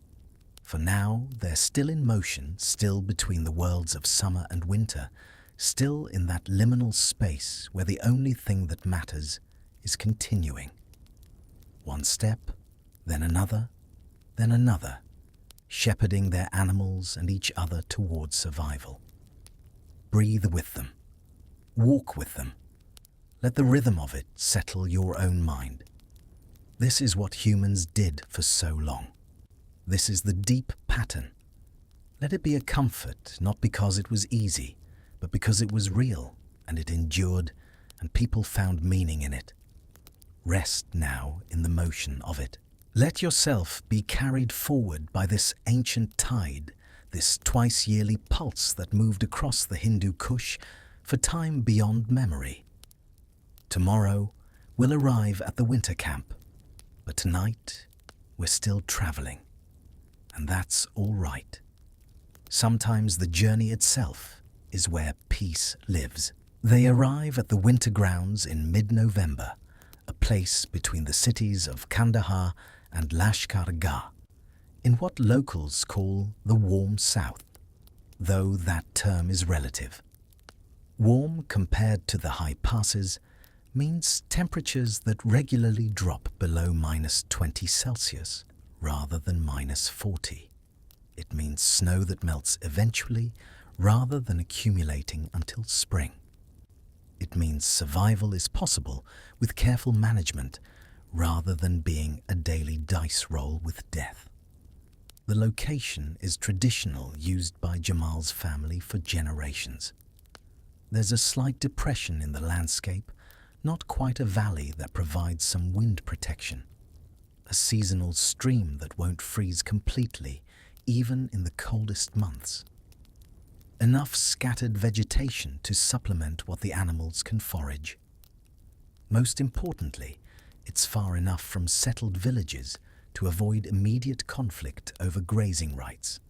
For now, they're still in motion, still between the worlds of summer and winter, still in that liminal space where the only thing that matters is continuing. One step, then another, shepherding their animals and each other towards survival. Breathe with them. Walk with them. Let the rhythm of it settle your own mind. This is what humans did for so long. This is the deep pattern. Let it be a comfort, not because it was easy, but because it was real and it endured and people found meaning in it. Rest now in the motion of it. Let yourself be carried forward by this ancient tide, this twice-yearly pulse that moved across the Hindu Kush for time beyond memory. Tomorrow, we'll arrive at the winter camp, but tonight, we're still traveling. And that's all right. Sometimes the journey itself is where peace lives. They arrive at the winter grounds in mid-November, a place between the cities of Kandahar and Lashkar Gah, in what locals call the warm south, though that term is relative. Warm compared to the high passes means temperatures that regularly drop below -20 Celsius rather than -40. It means snow that melts eventually rather than accumulating until spring. It means survival is possible with careful management rather than being a daily dice roll with death. The location is traditional, used by Jamal's family for generations. There's a slight depression in the landscape, not quite a valley that provides some wind protection. A seasonal stream that won't freeze completely, even in the coldest months. Enough scattered vegetation to supplement what the animals can forage. Most importantly, it's far enough from settled villages to avoid immediate conflict over grazing rights,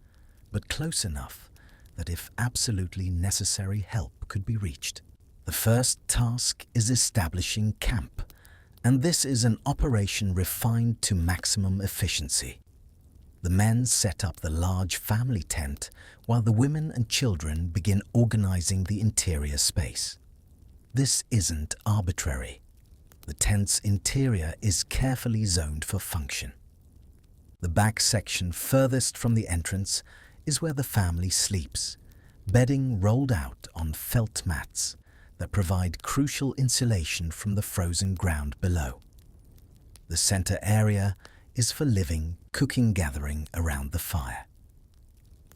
but close enough that if absolutely necessary help could be reached. The first task is establishing camp, and this is an operation refined to maximum efficiency. The men set up the large family tent while the women and children begin organizing the interior space. This isn't arbitrary. The tent's interior is carefully zoned for function. The back section furthest from the entrance is where the family sleeps, bedding rolled out on felt mats that provide crucial insulation from the frozen ground below. The center area is for living, cooking, gathering around the fire.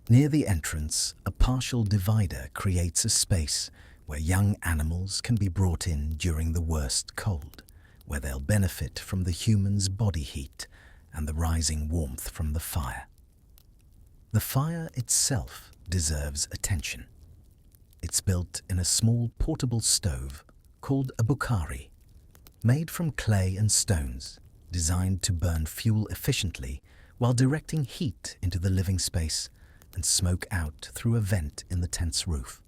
Near the entrance, a partial divider creates a space where young animals can be brought in during the worst cold, where they'll benefit from the human's body heat and the rising warmth from the fire. The fire itself deserves attention. It's built in a small portable stove called a bukhari, made from clay and stones, designed to burn fuel efficiently while directing heat into the living space and smoke out through a vent in the tent's roof.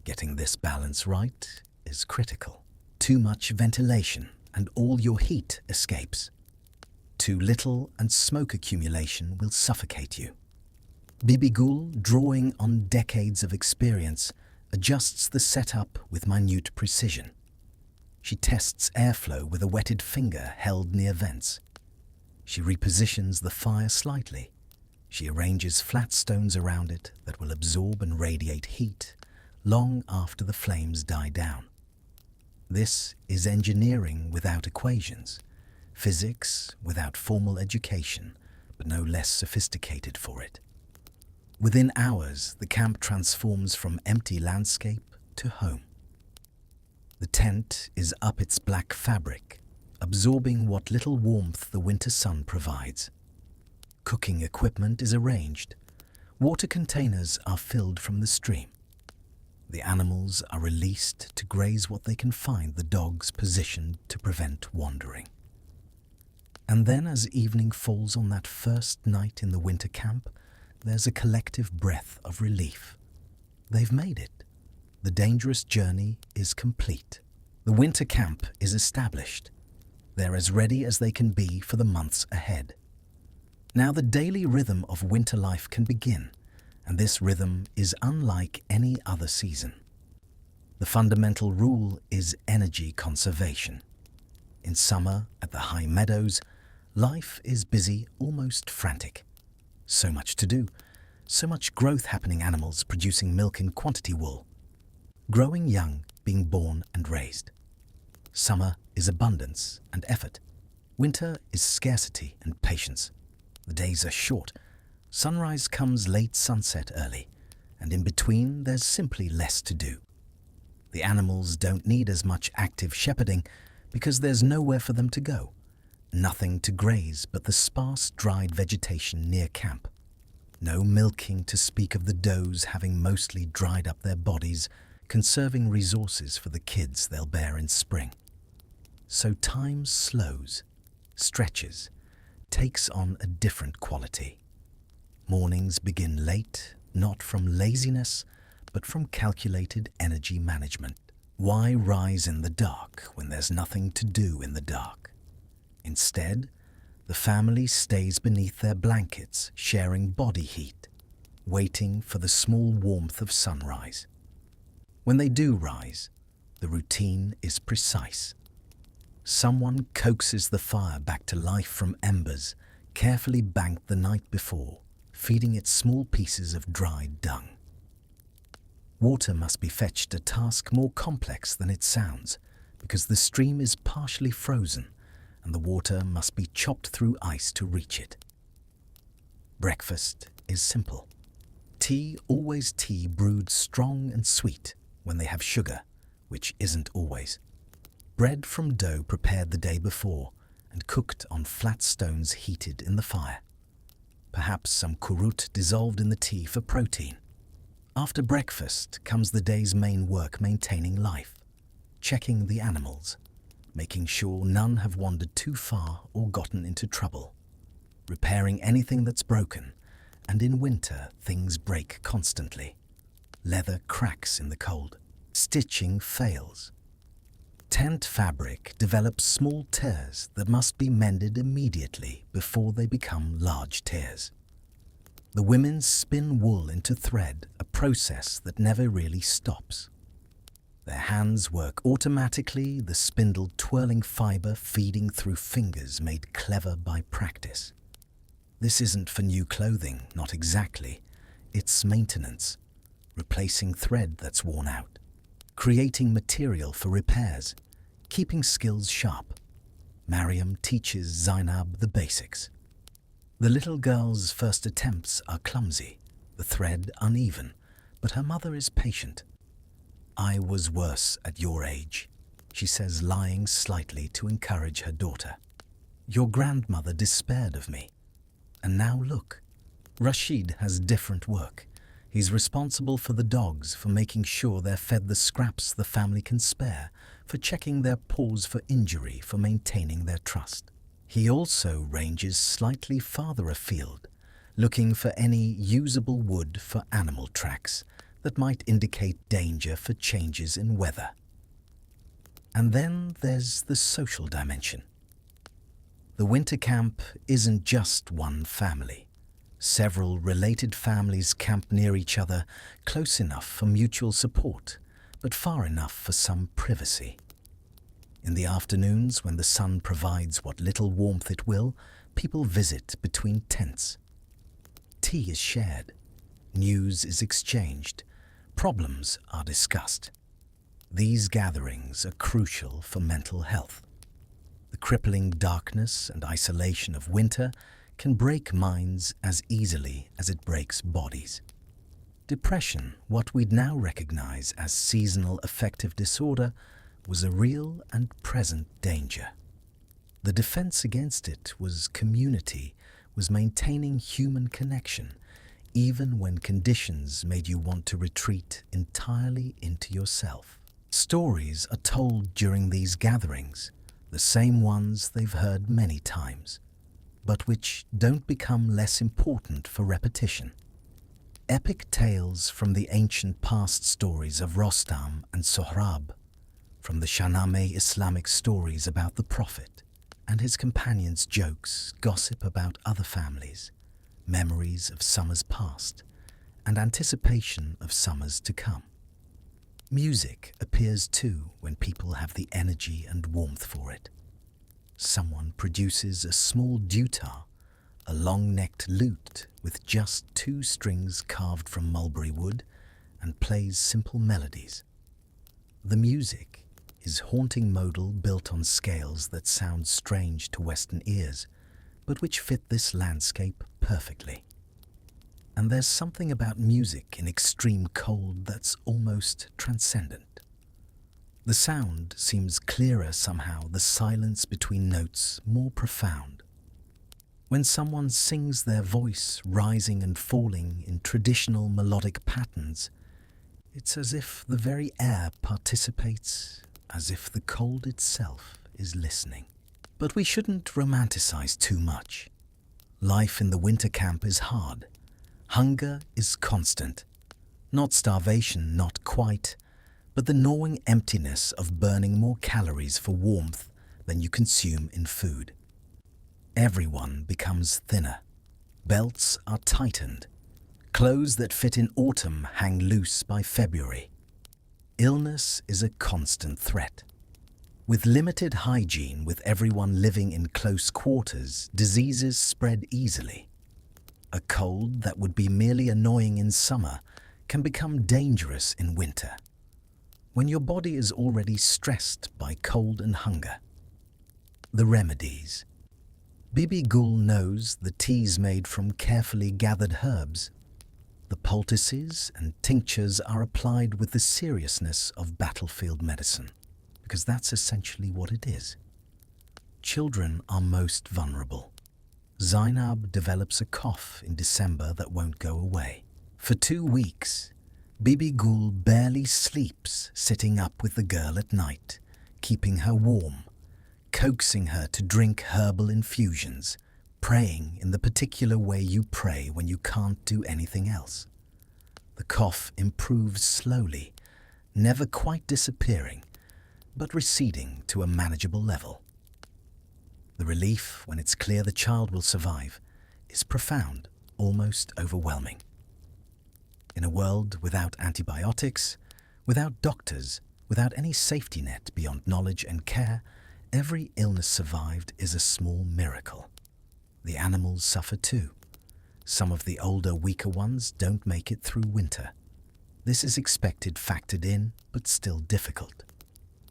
Getting this balance right is critical. Too much ventilation and all your heat escapes. Too little and smoke accumulation will suffocate you. Bibi Gul, drawing on decades of experience, adjusts the setup with minute precision. She tests airflow with a wetted finger held near vents. She repositions the fire slightly. She arranges flat stones around it that will absorb and radiate heat long after the flames die down. This is engineering without equations, physics without formal education, but no less sophisticated for it. Within hours, the camp transforms from empty landscape to home. The tent is up its black fabric, absorbing what little warmth the winter sun provides. Cooking equipment is arranged. Water containers are filled from the stream. The animals are released to graze what they can find, the dogs positioned to prevent wandering. And then, as evening falls on that first night in the winter camp, there's a collective breath of relief. They've made it. The dangerous journey is complete. The winter camp is established. They're as ready as they can be for the months ahead. Now the daily rhythm of winter life can begin, and this rhythm is unlike any other season. The fundamental rule is energy conservation. In summer, at the high meadows, life is busy, almost frantic. So much to do, so much growth happening, animals producing milk in quantity, wool. Growing young, being born and raised. Summer is abundance and effort. Winter is scarcity and patience. The days are short. Sunrise comes late, sunset early, and in between there's simply less to do. The animals don't need as much active shepherding because there's nowhere for them to go. Nothing to graze but the sparse, dried vegetation near camp. No milking to speak of the does having mostly dried up their bodies, conserving resources for the kids they'll bear in spring. So time slows, stretches, takes on a different quality. Mornings begin late, not from laziness, but from calculated energy management. Why rise in the dark when there's nothing to do in the dark? Instead, the family stays beneath their blankets, sharing body heat, waiting for the small warmth of sunrise. When they do rise, the routine is precise. Someone coaxes the fire back to life from embers, carefully banked the night before, feeding it small pieces of dried dung. Water must be fetched, a task more complex than it sounds, because the stream is partially frozen and the water must be chopped through ice to reach it. Breakfast is simple. Tea, always tea, brewed strong and sweet when they have sugar, which isn't always. Bread from dough prepared the day before and cooked on flat stones heated in the fire. Perhaps some kurut dissolved in the tea for protein. After breakfast comes the day's main work, maintaining life, checking the animals, making sure none have wandered too far or gotten into trouble, repairing anything that's broken, and in winter things break constantly. Leather cracks in the cold. Stitching fails. Tent fabric develops small tears that must be mended immediately before they become large tears. The women spin wool into thread, a process that never really stops. Their hands work automatically, the spindle twirling fiber feeding through fingers made clever by practice. This isn't for new clothing, not exactly. It's maintenance, replacing thread that's worn out, creating material for repairs, keeping skills sharp. Mariam teaches Zainab the basics. The little girl's first attempts are clumsy. the thread uneven, but her mother is patient. "I was worse at your age," she says, lying slightly to encourage her daughter. "Your grandmother despaired of me. And now look, Rashid has different work. He's responsible for the dogs, for making sure they're fed the scraps the family can spare, for checking their paws for injury, for maintaining their trust. He also ranges slightly farther afield, looking for any usable wood for animal tracks that might indicate danger for changes in weather. And then there's the social dimension. The winter camp isn't just one family. Several related families camp near each other, close enough for mutual support, but far enough for some privacy. In the afternoons, when the sun provides what little warmth it will, people visit between tents. Tea is shared, news is exchanged, problems are discussed. These gatherings are crucial for mental health. The crippling darkness and isolation of winter can break minds as easily as it breaks bodies. Depression, what we'd now recognize as seasonal affective disorder, was a real and present danger. The defense against it was community, was maintaining human connection, even when conditions made you want to retreat entirely into yourself. Stories are told during these gatherings, the same ones they've heard many times, but which don't become less important for repetition. Epic tales from the ancient past stories of Rostam and Sohrab, from the Shahnameh Islamic stories about the Prophet and his companions' jokes, gossip about other families, memories of summers past, and anticipation of summers to come. Music appears too when people have the energy and warmth for it. Someone produces a small dutar, a long-necked lute with just 2 strings carved from mulberry wood, and plays simple melodies. The music is haunting modal built on scales that sound strange to Western ears, but which fit this landscape perfectly. And there's something about music in extreme cold that's almost transcendent. The sound seems clearer somehow, the silence between notes more profound. When someone sings, their voice rising and falling in traditional melodic patterns, it's as if the very air participates, as if the cold itself is listening. But we shouldn't romanticize too much. Life in the winter camp is hard. Hunger is constant. Not starvation, not quite, but the gnawing emptiness of burning more calories for warmth than you consume in food. Everyone becomes thinner. Belts are tightened. Clothes that fit in autumn hang loose by February. Illness is a constant threat. With limited hygiene, with everyone living in close quarters, diseases spread easily. A cold that would be merely annoying in summer can become dangerous in winter, when your body is already stressed by cold and hunger. The remedies. Bibi Gul knows the teas made from carefully gathered herbs. The poultices and tinctures are applied with the seriousness of battlefield medicine, because that's essentially what it is. Children are most vulnerable. Zainab develops a cough in December that won't go away. For 2 weeks, Bibi Gul barely sleeps, sitting up with the girl at night, keeping her warm, coaxing her to drink herbal infusions, praying in the particular way you pray when you can't do anything else. The cough improves slowly, never quite disappearing, but receding to a manageable level. The relief, when it's clear the child will survive, is profound, almost overwhelming. In a world without antibiotics, without doctors, without any safety net beyond knowledge and care, every illness survived is a small miracle. The animals suffer too. Some of the older, weaker ones don't make it through winter. This is expected, factored in, but still difficult.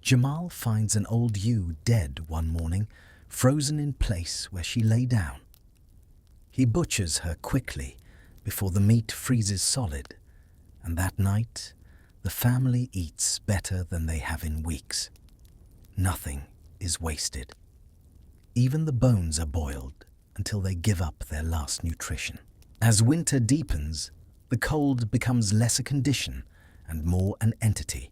Jamal finds an old ewe dead one morning, frozen in place where she lay down. He butchers her quickly, before the meat freezes solid, and that night the family eats better than they have in weeks. Nothing is wasted. Even the bones are boiled until they give up their last nutrition. As winter deepens, the cold becomes less a condition and more an entity,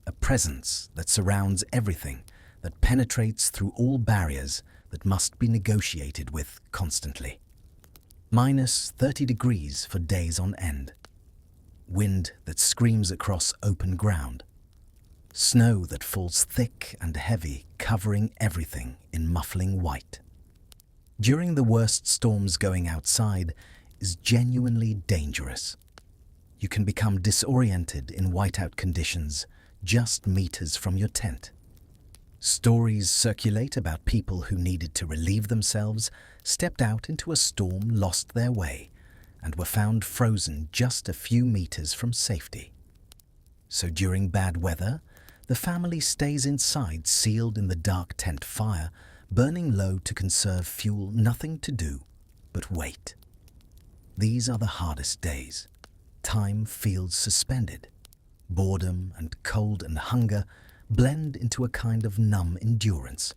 a presence that surrounds everything, that penetrates through all barriers that must be negotiated with constantly. -30 degrees for days on end. Wind that screams across open ground. Snow that falls thick and heavy, covering everything in muffling white. During the worst storms, going outside is genuinely dangerous. You can become disoriented in whiteout conditions just meters from your tent. Stories circulate about people who needed to relieve themselves, stepped out into a storm, lost their way, and were found frozen just a few meters from safety. So during bad weather, the family stays inside, sealed in the dark tent fire, burning low to conserve fuel, nothing to do but wait. These are the hardest days. Time feels suspended. Boredom and cold and hunger blend into a kind of numb endurance.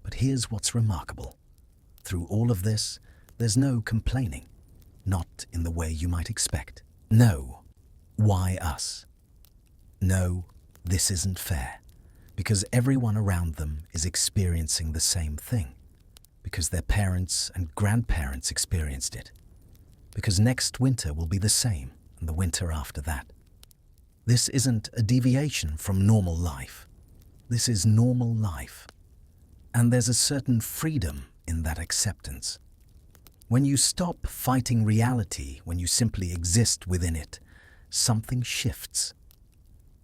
But here's what's remarkable. Through all of this, there's no complaining, not in the way you might expect. No, why us? No, this isn't fair, because everyone around them is experiencing the same thing, because their parents and grandparents experienced it, because next winter will be the same, and the winter after that. This isn't a deviation from normal life. This is normal life. And there's a certain freedom in that acceptance. When you stop fighting reality, when you simply exist within it, something shifts.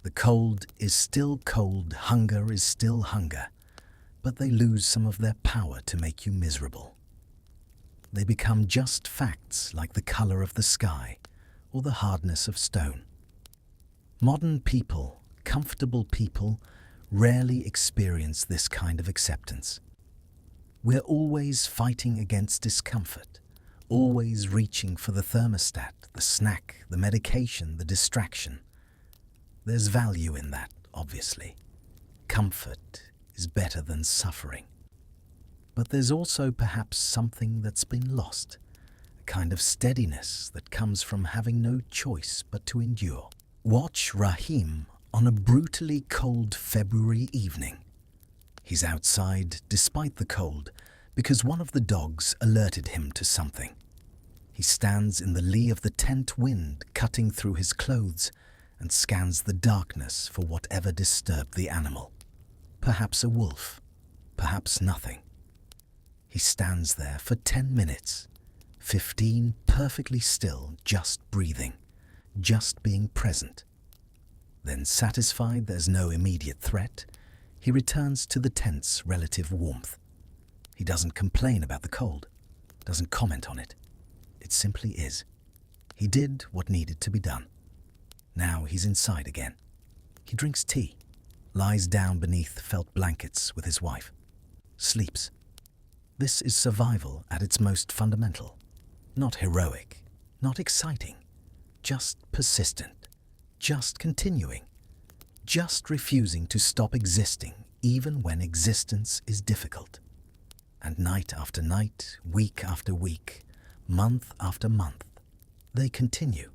The cold is still cold, hunger is still hunger, but they lose some of their power to make you miserable. They become just facts like the color of the sky or the hardness of stone. Modern people, comfortable people, rarely experience this kind of acceptance. We're always fighting against discomfort, always reaching for the thermostat, the snack, the medication, the distraction. There's value in that, obviously. Comfort is better than suffering. But there's also perhaps something that's been lost, a kind of steadiness that comes from having no choice but to endure. Watch Rahim on a brutally cold February evening. He's outside despite the cold because one of the dogs alerted him to something. He stands in the lee of the tent, wind cutting through his clothes, and scans the darkness for whatever disturbed the animal. Perhaps a wolf, perhaps nothing. He stands there for 10 minutes, 15 perfectly still, just breathing, just being present. Then, satisfied there's no immediate threat, he returns to the tent's relative warmth. He doesn't complain about the cold, doesn't comment on it. It simply is. He did what needed to be done. Now he's inside again. He drinks tea, lies down beneath felt blankets with his wife, sleeps. This is survival at its most fundamental. Not heroic, not exciting, just persistent, just continuing, just refusing to stop existing even when existence is difficult. And night after night, week after week, month after month, they continue.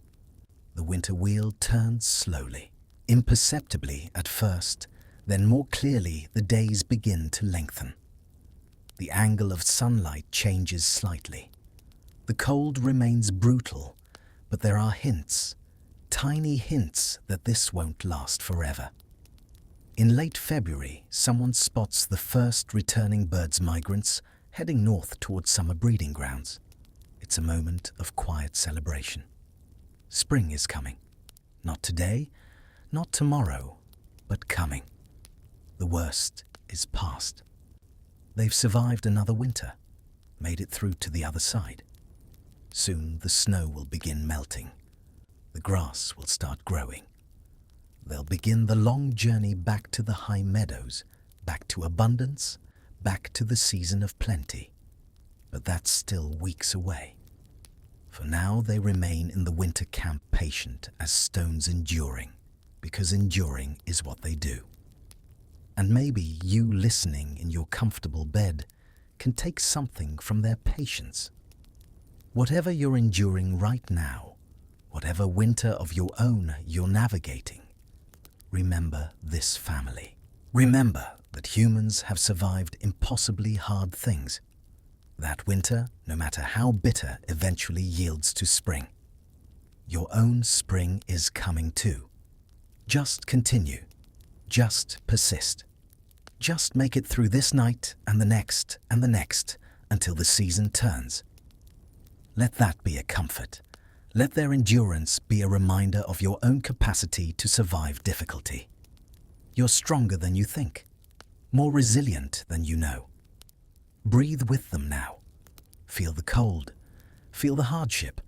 The winter wheel turns slowly, imperceptibly at first, then more clearly the days begin to lengthen. The angle of sunlight changes slightly. The cold remains brutal, but there are hints, tiny hints that this won't last forever. In late February, someone spots the first returning birds migrants heading north towards summer breeding grounds. It's a moment of quiet celebration. Spring is coming. Not today, not tomorrow, but coming. The worst is past. They've survived another winter, made it through to the other side. Soon the snow will begin melting. The grass will start growing. They'll begin the long journey back to the high meadows, back to abundance, back to the season of plenty. But that's still weeks away. For now they remain in the winter camp patient as stones enduring, because enduring is what they do. And maybe you listening in your comfortable bed can take something from their patience. Whatever you're enduring right now, whatever winter of your own you're navigating, remember this family. Remember that humans have survived impossibly hard things. That winter, no matter how bitter, eventually yields to spring. Your own spring is coming too. Just continue. Just persist. Just make it through this night and the next until the season turns. Let that be a comfort. Let their endurance be a reminder of your own capacity to survive difficulty. You're stronger than you think, more resilient than you know. Breathe with them now. Feel the cold, feel the hardship,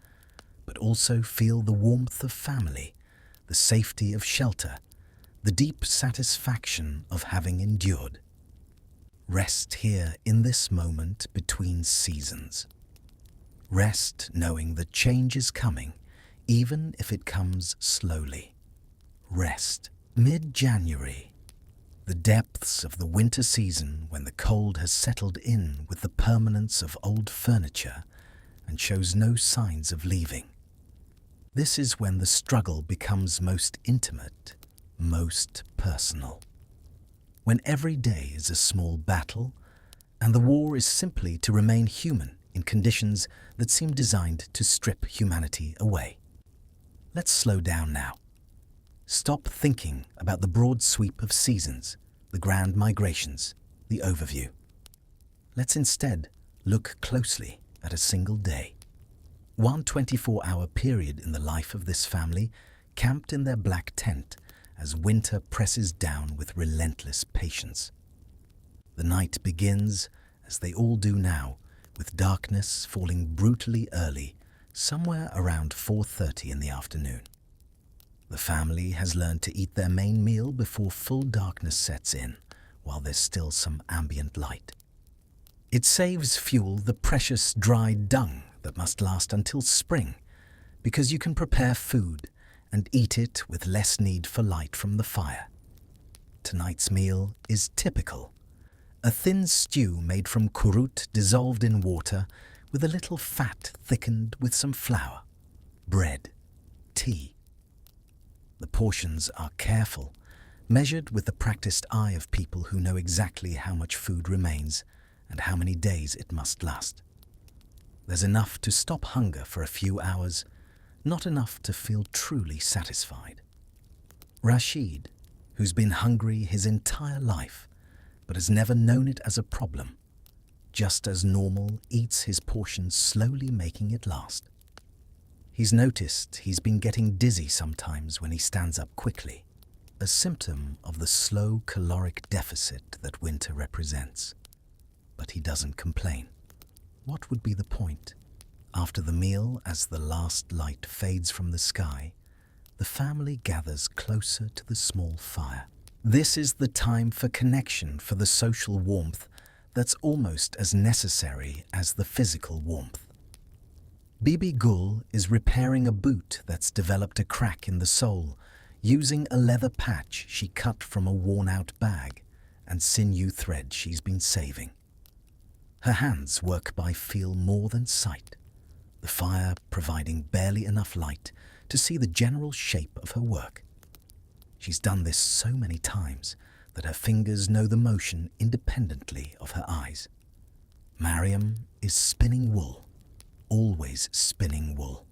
but also feel the warmth of family, the safety of shelter, the deep satisfaction of having endured. Rest here in this moment between seasons. Rest knowing that change is coming, even if it comes slowly. Rest. Mid-January. The depths of the winter season when the cold has settled in with the permanence of old furniture and shows no signs of leaving. This is when the struggle becomes most intimate, most personal. When every day is a small battle and the war is simply to remain human in conditions that seem designed to strip humanity away. Let's slow down now. Stop thinking about the broad sweep of seasons, the grand migrations, the overview. Let's instead look closely at a single day. One 24-hour period in the life of this family camped in their black tent as winter presses down with relentless patience. The night begins, as they all do now, with darkness falling brutally early, somewhere around 4:30 in the afternoon. The family has learned to eat their main meal before full darkness sets in, while there's still some ambient light. It saves fuel the precious dried dung that must last until spring, because you can prepare food and eat it with less need for light from the fire. Tonight's meal is typical. A thin stew made from kurut dissolved in water with a little fat thickened with some flour, bread, tea. The portions are careful, measured with the practiced eye of people who know exactly how much food remains and how many days it must last. There's enough to stop hunger for a few hours, not enough to feel truly satisfied. Rashid, who's been hungry his entire life, but has never known it as a problem, just as normal, eats his portions slowly, making it last. He's noticed he's been getting dizzy sometimes when he stands up quickly, a symptom of the slow caloric deficit that winter represents. But he doesn't complain. What would be the point? After the meal, as the last light fades from the sky, the family gathers closer to the small fire. This is the time for connection, for the social warmth that's almost as necessary as the physical warmth. Bibi Gul is repairing a boot that's developed a crack in the sole, using a leather patch she cut from a worn-out bag and sinew thread she's been saving. Her hands work by feel more than sight, the fire providing barely enough light to see the general shape of her work. She's done this so many times that her fingers know the motion independently of her eyes. Mariam is spinning wool, always spinning wool.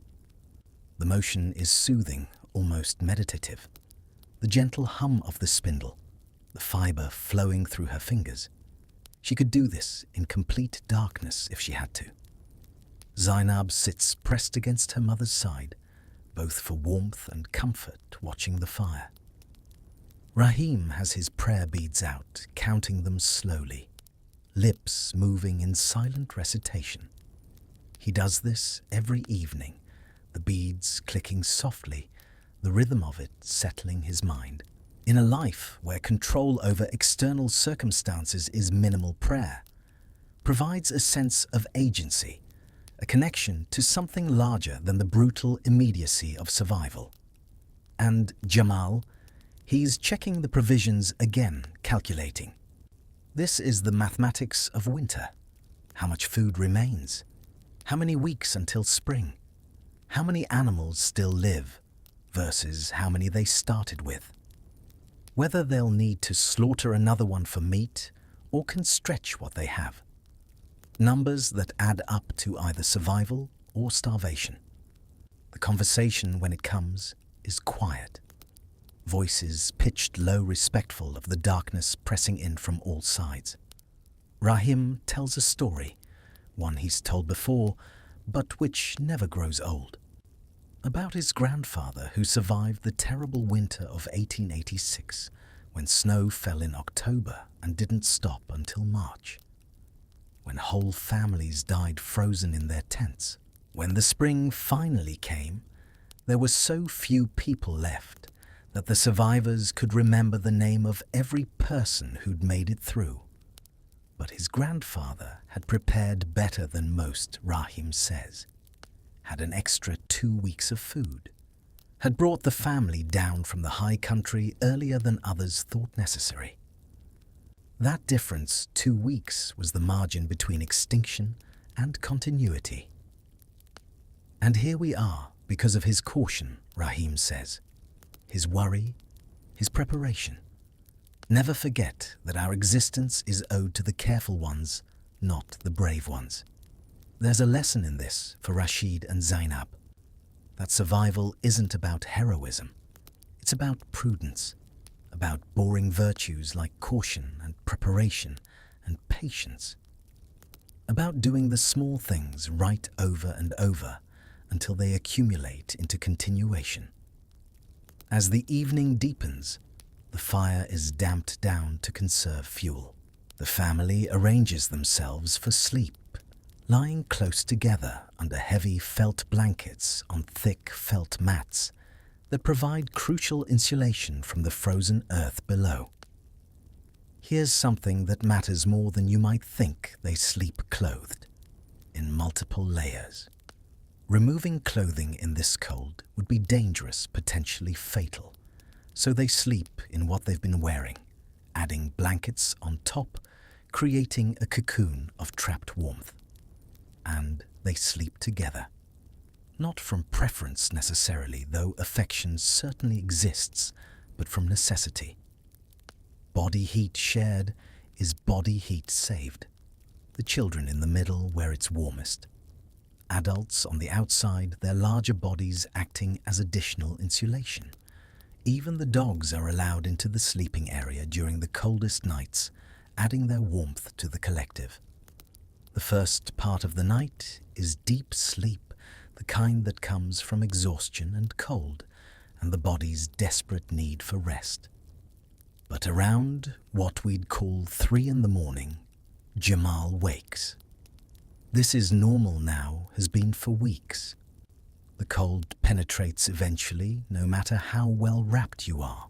The motion is soothing, almost meditative. The gentle hum of the spindle, the fiber flowing through her fingers. She could do this in complete darkness if she had to. Zainab sits pressed against her mother's side, both for warmth and comfort, watching the fire. Rahim has his prayer beads out, counting them slowly, lips moving in silent recitation. He does this every evening, the beads clicking softly, the rhythm of it settling his mind. In a life where control over external circumstances is minimal, prayer provides a sense of agency, a connection to something larger than the brutal immediacy of survival. And Jamal, he's checking the provisions again, calculating. This is the mathematics of winter. How much food remains? How many weeks until spring? How many animals still live versus how many they started with? Whether they'll need to slaughter another one for meat or can stretch what they have. Numbers that add up to either survival or starvation. The conversation, when it comes, is quiet. Voices pitched low, respectful of the darkness pressing in from all sides. Rahim tells a story, one he's told before, but which never grows old. About his grandfather who survived the terrible winter of 1886, when snow fell in October and didn't stop until March. When whole families died frozen in their tents. When the spring finally came, there were so few people left that the survivors could remember the name of every person who'd made it through. But his grandfather had prepared better than most, Rahim says. Had an extra 2 weeks of food. Had brought the family down from the high country earlier than others thought necessary. That difference, 2 weeks, was the margin between extinction and continuity. And here we are, because of his caution, Rahim says. His worry, his preparation. Never forget that our existence is owed to the careful ones, not the brave ones. There's a lesson in this for Rashid and Zainab. That survival isn't about heroism. It's about prudence. About boring virtues like caution and preparation and patience. About doing the small things right over and over until they accumulate into continuation. As the evening deepens, the fire is damped down to conserve fuel. The family arranges themselves for sleep, lying close together under heavy felt blankets on thick felt mats that provide crucial insulation from the frozen earth below. Here's something that matters more than you might think: they sleep clothed, in multiple layers. Removing clothing in this cold would be dangerous, potentially fatal, so they sleep in what they've been wearing, adding blankets on top, creating a cocoon of trapped warmth. And they sleep together. Not from preference necessarily, though affection certainly exists, but from necessity. Body heat shared is body heat saved. The children in the middle where it's warmest. Adults on the outside, their larger bodies acting as additional insulation. Even the dogs are allowed into the sleeping area during the coldest nights, adding their warmth to the collective. The first part of the night is deep sleep, the kind that comes from exhaustion and cold, and the body's desperate need for rest. But around what we'd call 3 in the morning, Jamal wakes. This is normal now, has been for weeks. The cold penetrates eventually, no matter how well wrapped you are.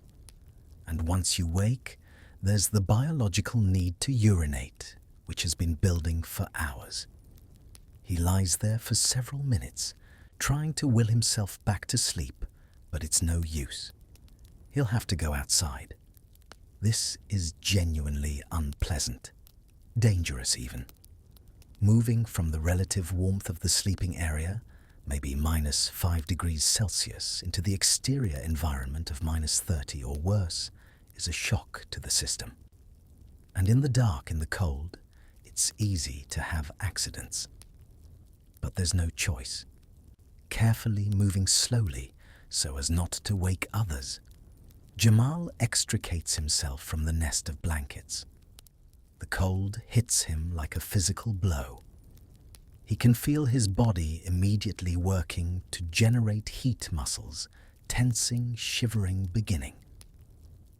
And once you wake, there's the biological need to urinate, which has been building for hours. He lies there for several minutes, trying to will himself back to sleep, but it's no use. He'll have to go outside. This is genuinely unpleasant, dangerous even. Moving from the relative warmth of the sleeping area, maybe -5 degrees Celsius, into the exterior environment of -30 or worse, is a shock to the system. And in the dark, in the cold, it's easy to have accidents. But there's no choice. Carefully moving slowly so as not to wake others, Jamal extricates himself from the nest of blankets. The cold hits him like a physical blow. He can feel his body immediately working to generate heat muscles, tensing, shivering, beginning.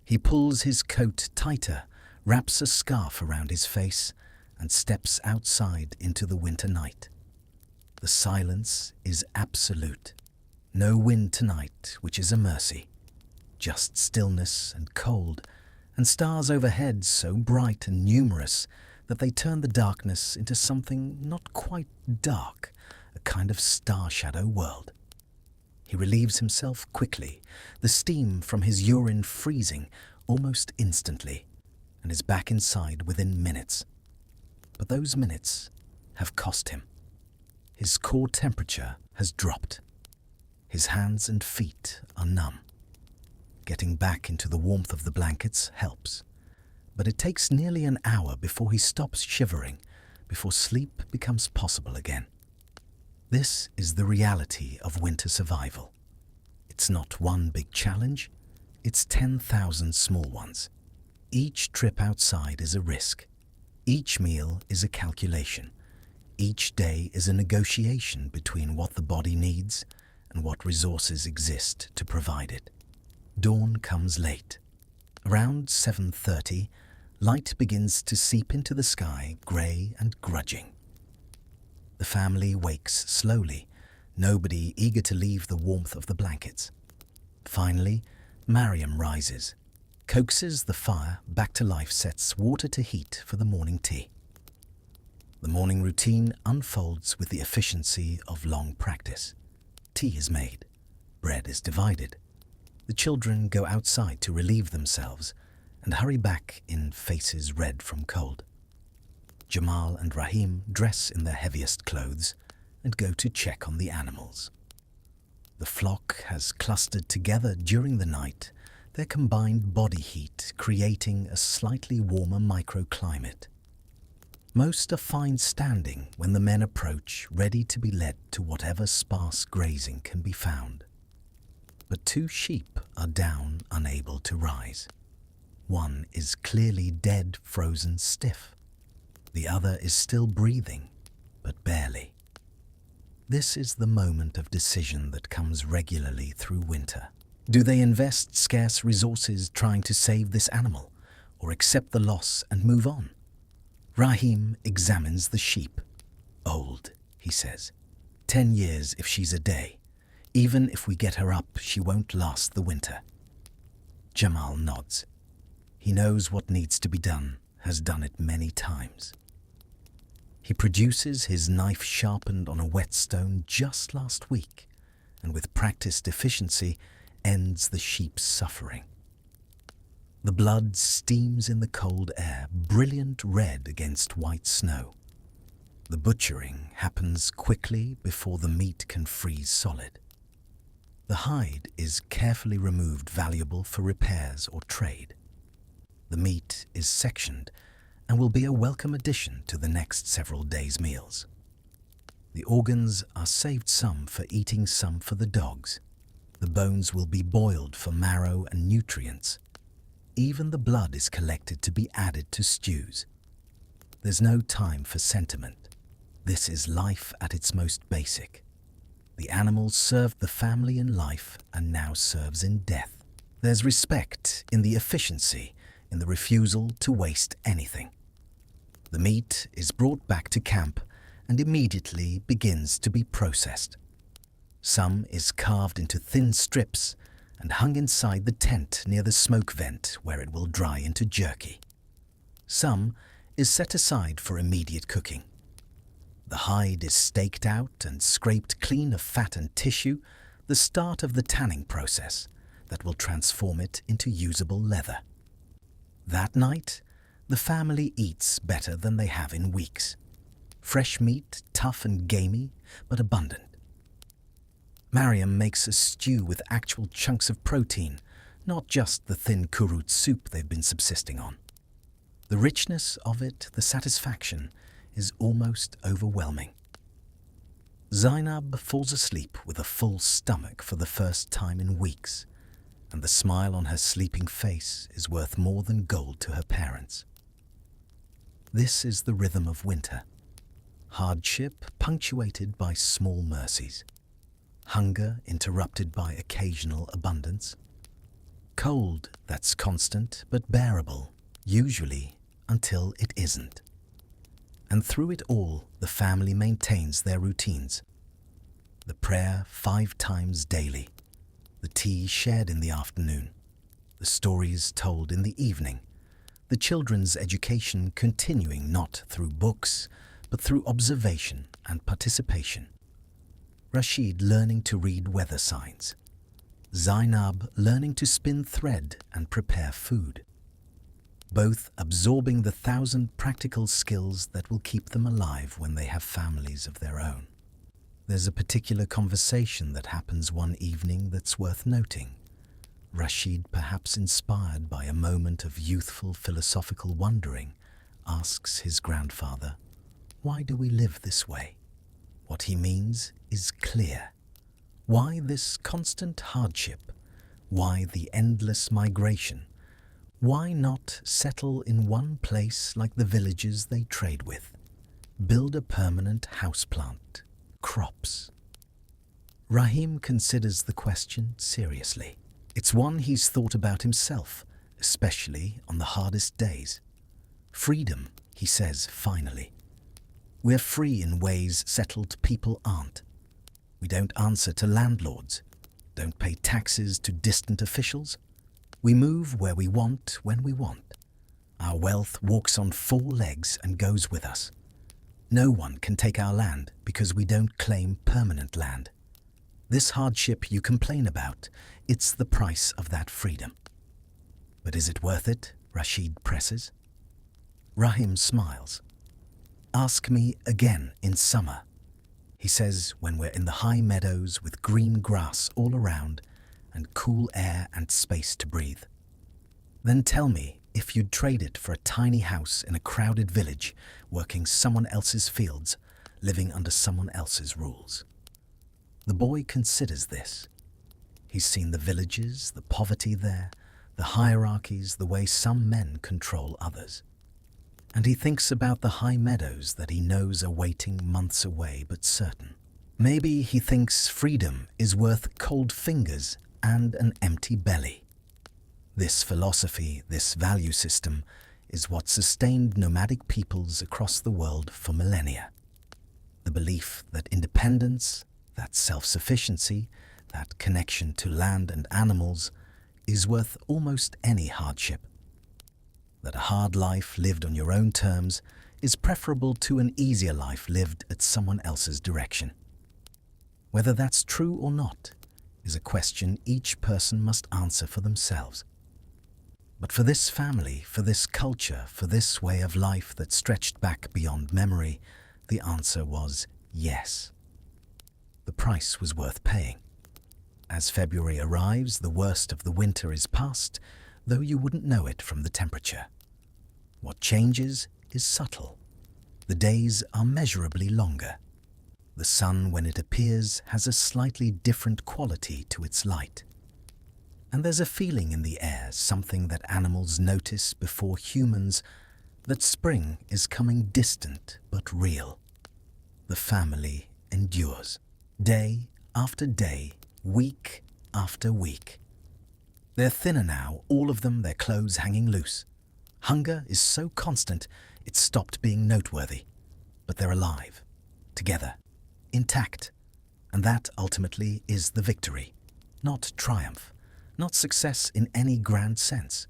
He pulls his coat tighter, wraps a scarf around his face, and steps outside into the winter night. The silence is absolute. No wind tonight, which is a mercy. Just stillness and cold, and stars overhead so bright and numerous that they turn the darkness into something not quite dark, kind of star shadow world. He relieves himself quickly, the steam from his urine freezing almost instantly, and is back inside within minutes. But those minutes have cost him. His core temperature has dropped. His hands and feet are numb. Getting back into the warmth of the blankets helps, but it takes nearly an hour before he stops shivering, before sleep becomes possible again. This is the reality of winter survival. It's not one big challenge, it's 10,000 small ones. Each trip outside is a risk. Each meal is a calculation. Each day is a negotiation between what the body needs and what resources exist to provide it. Dawn comes late. Around 7:30, light begins to seep into the sky, grey and grudging. The family wakes slowly, nobody eager to leave the warmth of the blankets. Finally, Mariam rises, coaxes the fire back to life, sets water to heat for the morning tea. The morning routine unfolds with the efficiency of long practice. Tea is made, bread is divided. The children go outside to relieve themselves and hurry back in faces red from cold. Jamal and Rahim dress in their heaviest clothes and go to check on the animals. The flock has clustered together during the night, their combined body heat creating a slightly warmer microclimate. Most are fine standing when the men approach, ready to be led to whatever sparse grazing can be found. But 2 sheep are down, unable to rise. One is clearly dead, frozen stiff. The other is still breathing, but barely. This is the moment of decision that comes regularly through winter. Do they invest scarce resources trying to save this animal, or accept the loss and move on? Rahim examines the sheep. Old, he says. 10 years if she's a day. Even if we get her up, she won't last the winter. Jamal nods. He knows what needs to be done, has done it many times. He produces his knife sharpened on a whetstone just last week, and with practiced efficiency, ends the sheep's suffering. The blood steams in the cold air, brilliant red against white snow. The butchering happens quickly before the meat can freeze solid. The hide is carefully removed, valuable for repairs or trade. The meat is sectioned and will be a welcome addition to the next several days' meals. The organs are saved, some for eating, some for the dogs. The bones will be boiled for marrow and nutrients. Even the blood is collected to be added to stews. There's no time for sentiment. This is life at its most basic. The animal served the family in life and now serves in death. There's respect in the efficiency, in the refusal to waste anything. The meat is brought back to camp and immediately begins to be processed. Some is carved into thin strips and hung inside the tent near the smoke vent where it will dry into jerky. Some is set aside for immediate cooking. The hide is staked out and scraped clean of fat and tissue, the start of the tanning process that will transform it into usable leather. That night, the family eats better than they have in weeks. Fresh meat, tough and gamey, but abundant. Mariam makes a stew with actual chunks of protein, not just the thin kurut soup they've been subsisting on. The richness of it, the satisfaction, is almost overwhelming. Zainab falls asleep with a full stomach for the first time in weeks, and the smile on her sleeping face is worth more than gold to her parents. This is the rhythm of winter. Hardship punctuated by small mercies. Hunger interrupted by occasional abundance. Cold that's constant but bearable, usually until it isn't. And through it all, the family maintains their routines. The prayer 5 times daily, the tea shared in the afternoon, the stories told in the evening, the children's education continuing not through books, but through observation and participation. Rashid learning to read weather signs. Zainab learning to spin thread and prepare food. Both absorbing the 1,000 practical skills that will keep them alive when they have families of their own. There's a particular conversation that happens one evening that's worth noting. Rashid, perhaps inspired by a moment of youthful philosophical wondering, asks his grandfather, "Why do we live this way?" What he means is clear. Why this constant hardship? Why the endless migration? Why not settle in one place like the villages they trade with? Build a permanent houseplant, crops. Rahim considers the question seriously. It's one he's thought about himself, especially on the hardest days. Freedom, he says finally. We're free in ways settled people aren't. We don't answer to landlords, don't pay taxes to distant officials. We move where we want when we want. Our wealth walks on 4 legs and goes with us. No one can take our land because we don't claim permanent land. This hardship you complain about, it's the price of that freedom. But is it worth it? Rashid presses. Rahim smiles. Ask me again in summer, he says, when we're in the high meadows with green grass all around and cool air and space to breathe. Then tell me if you'd trade it for a tiny house in a crowded village, working someone else's fields, living under someone else's rules. The boy considers this. He's seen the villages, the poverty there, the hierarchies, the way some men control others. And he thinks about the high meadows that he knows are waiting months away but certain. Maybe he thinks freedom is worth cold fingers and an empty belly. This philosophy, this value system, is what sustained nomadic peoples across the world for millennia. The belief that independence, that self-sufficiency, that connection to land and animals is worth almost any hardship. That a hard life lived on your own terms is preferable to an easier life lived at someone else's direction. Whether that's true or not is a question each person must answer for themselves. But for this family, for this culture, for this way of life that stretched back beyond memory, the answer was yes. The price was worth paying. As February arrives, the worst of the winter is past, though you wouldn't know it from the temperature. What changes is subtle. The days are measurably longer. The sun, when it appears, has a slightly different quality to its light. And there's a feeling in the air, something that animals notice before humans, that spring is coming distant but real. The family endures, day after day, week after week. They're thinner now, all of them, their clothes hanging loose. Hunger is so constant, it's stopped being noteworthy. But they're alive, together, intact. And that ultimately is the victory. Not triumph, not success in any grand sense.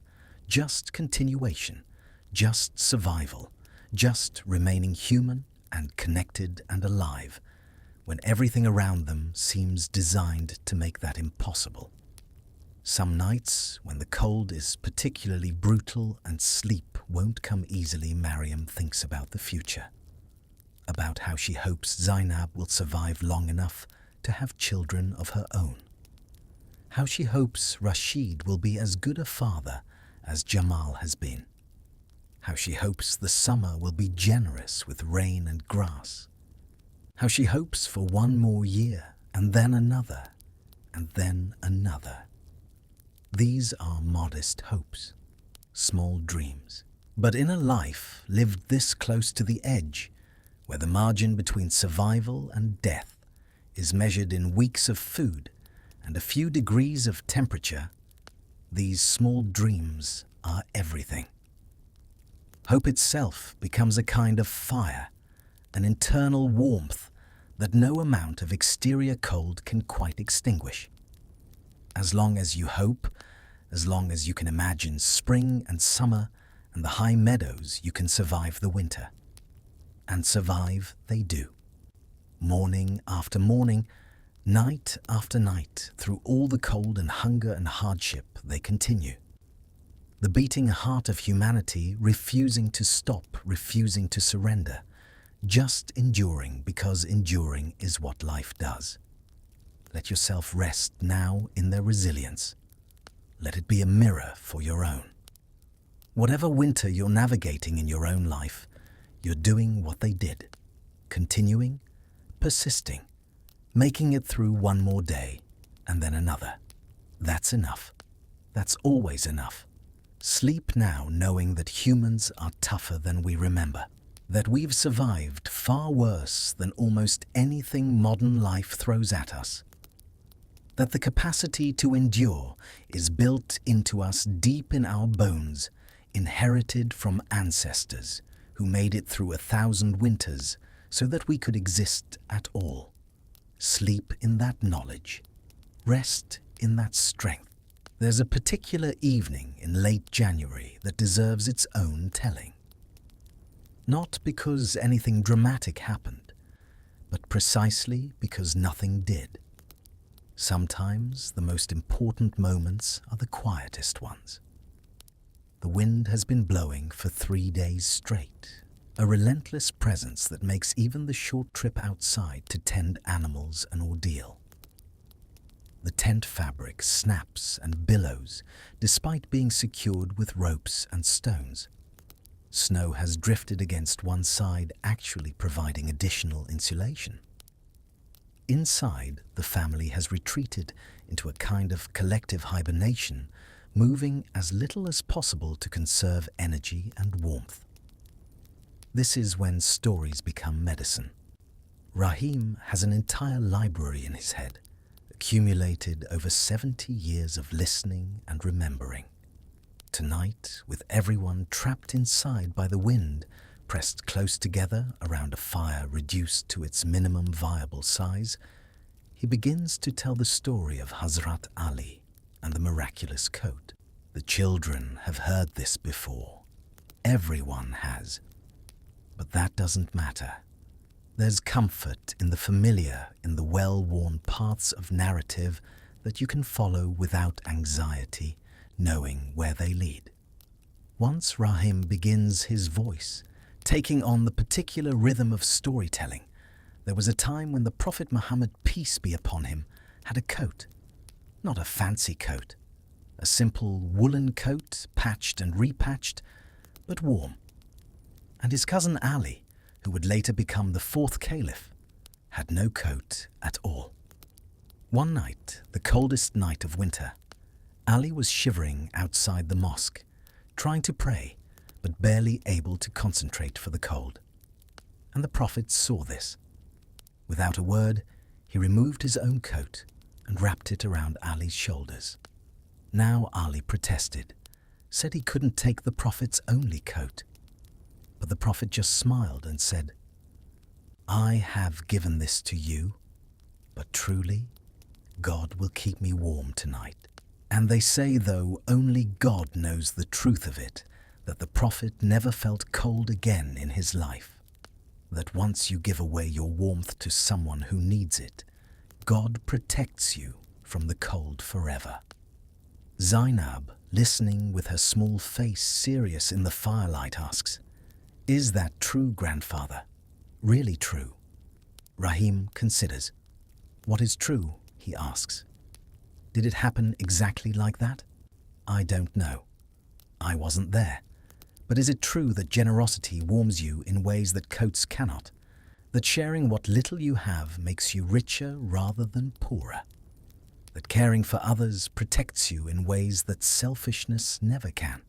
Just continuation, just survival, just remaining human and connected and alive, when everything around them seems designed to make that impossible. Some nights, when the cold is particularly brutal and sleep won't come easily, Mariam thinks about the future. About how she hopes Zainab will survive long enough to have children of her own. How she hopes Rashid will be as good a father as Jamal has been. How she hopes the summer will be generous with rain and grass. How she hopes for one more year, and then another, and then another. These are modest hopes, small dreams. But in a life lived this close to the edge, where the margin between survival and death is measured in weeks of food and a few degrees of temperature, these small dreams are everything. Hope itself becomes a kind of fire, an internal warmth that no amount of exterior cold can quite extinguish. As long as you hope, as long as you can imagine spring and summer and the high meadows, you can survive the winter. And survive they do. Morning after morning, Night after night, through all the cold and hunger and hardship, they continue. The beating heart of humanity, refusing to stop, refusing to surrender, just enduring because enduring is what life does. Let yourself rest now in their resilience. Let it be a mirror for your own. Whatever winter you're navigating in your own life, you're doing what they did, continuing, persisting, making it through one more day and then another. That's enough. That's always enough. Sleep now knowing that humans are tougher than we remember, that we've survived far worse than almost anything modern life throws at us, that the capacity to endure is built into us deep in our bones, inherited from ancestors who made it through 1,000 winters so that we could exist at all. Sleep in that knowledge. Rest in that strength. There's a particular evening in late January that deserves its own telling. Not because anything dramatic happened, but precisely because nothing did. Sometimes the most important moments are the quietest ones. The wind has been blowing for 3 days straight, a relentless presence that makes even the short trip outside to tend animals an ordeal. The tent fabric snaps and billows despite being secured with ropes and stones. Snow has drifted against one side, actually providing additional insulation. Inside, the family has retreated into a kind of collective hibernation, moving as little as possible to conserve energy and warmth. This is when stories become medicine. Rahim has an entire library in his head, accumulated over 70 years of listening and remembering. Tonight, with everyone trapped inside by the wind, pressed close together around a fire reduced to its minimum viable size, he begins to tell the story of Hazrat Ali and the miraculous coat. The children have heard this before. Everyone has. But that doesn't matter. There's comfort in the familiar, in the well-worn paths of narrative that you can follow without anxiety, knowing where they lead. Once Rahim begins his voice, taking on the particular rhythm of storytelling, there was a time when the Prophet Muhammad, peace be upon him, had a coat. Not a fancy coat, a simple woolen coat, patched and repatched, but warm. And his cousin Ali, who would later become the 4th caliph, had no coat at all. One night, the coldest night of winter, Ali was shivering outside the mosque, trying to pray, but barely able to concentrate for the cold. And the Prophet saw this. Without a word, he removed his own coat and wrapped it around Ali's shoulders. Now Ali protested, said he couldn't take the Prophet's only coat. But the Prophet just smiled and said, "I have given this to you, but truly, God will keep me warm tonight." And they say, though only God knows the truth of it, that the Prophet never felt cold again in his life. That once you give away your warmth to someone who needs it, God protects you from the cold forever. Zainab, listening with her small face serious in the firelight, asks, "Is that true, grandfather? Really true?" Rahim considers. "What is true?" he asks. "Did it happen exactly like that?" "I don't know. I wasn't there. But is it true that generosity warms you in ways that coats cannot? That sharing what little you have makes you richer rather than poorer? That caring for others protects you in ways that selfishness never can?"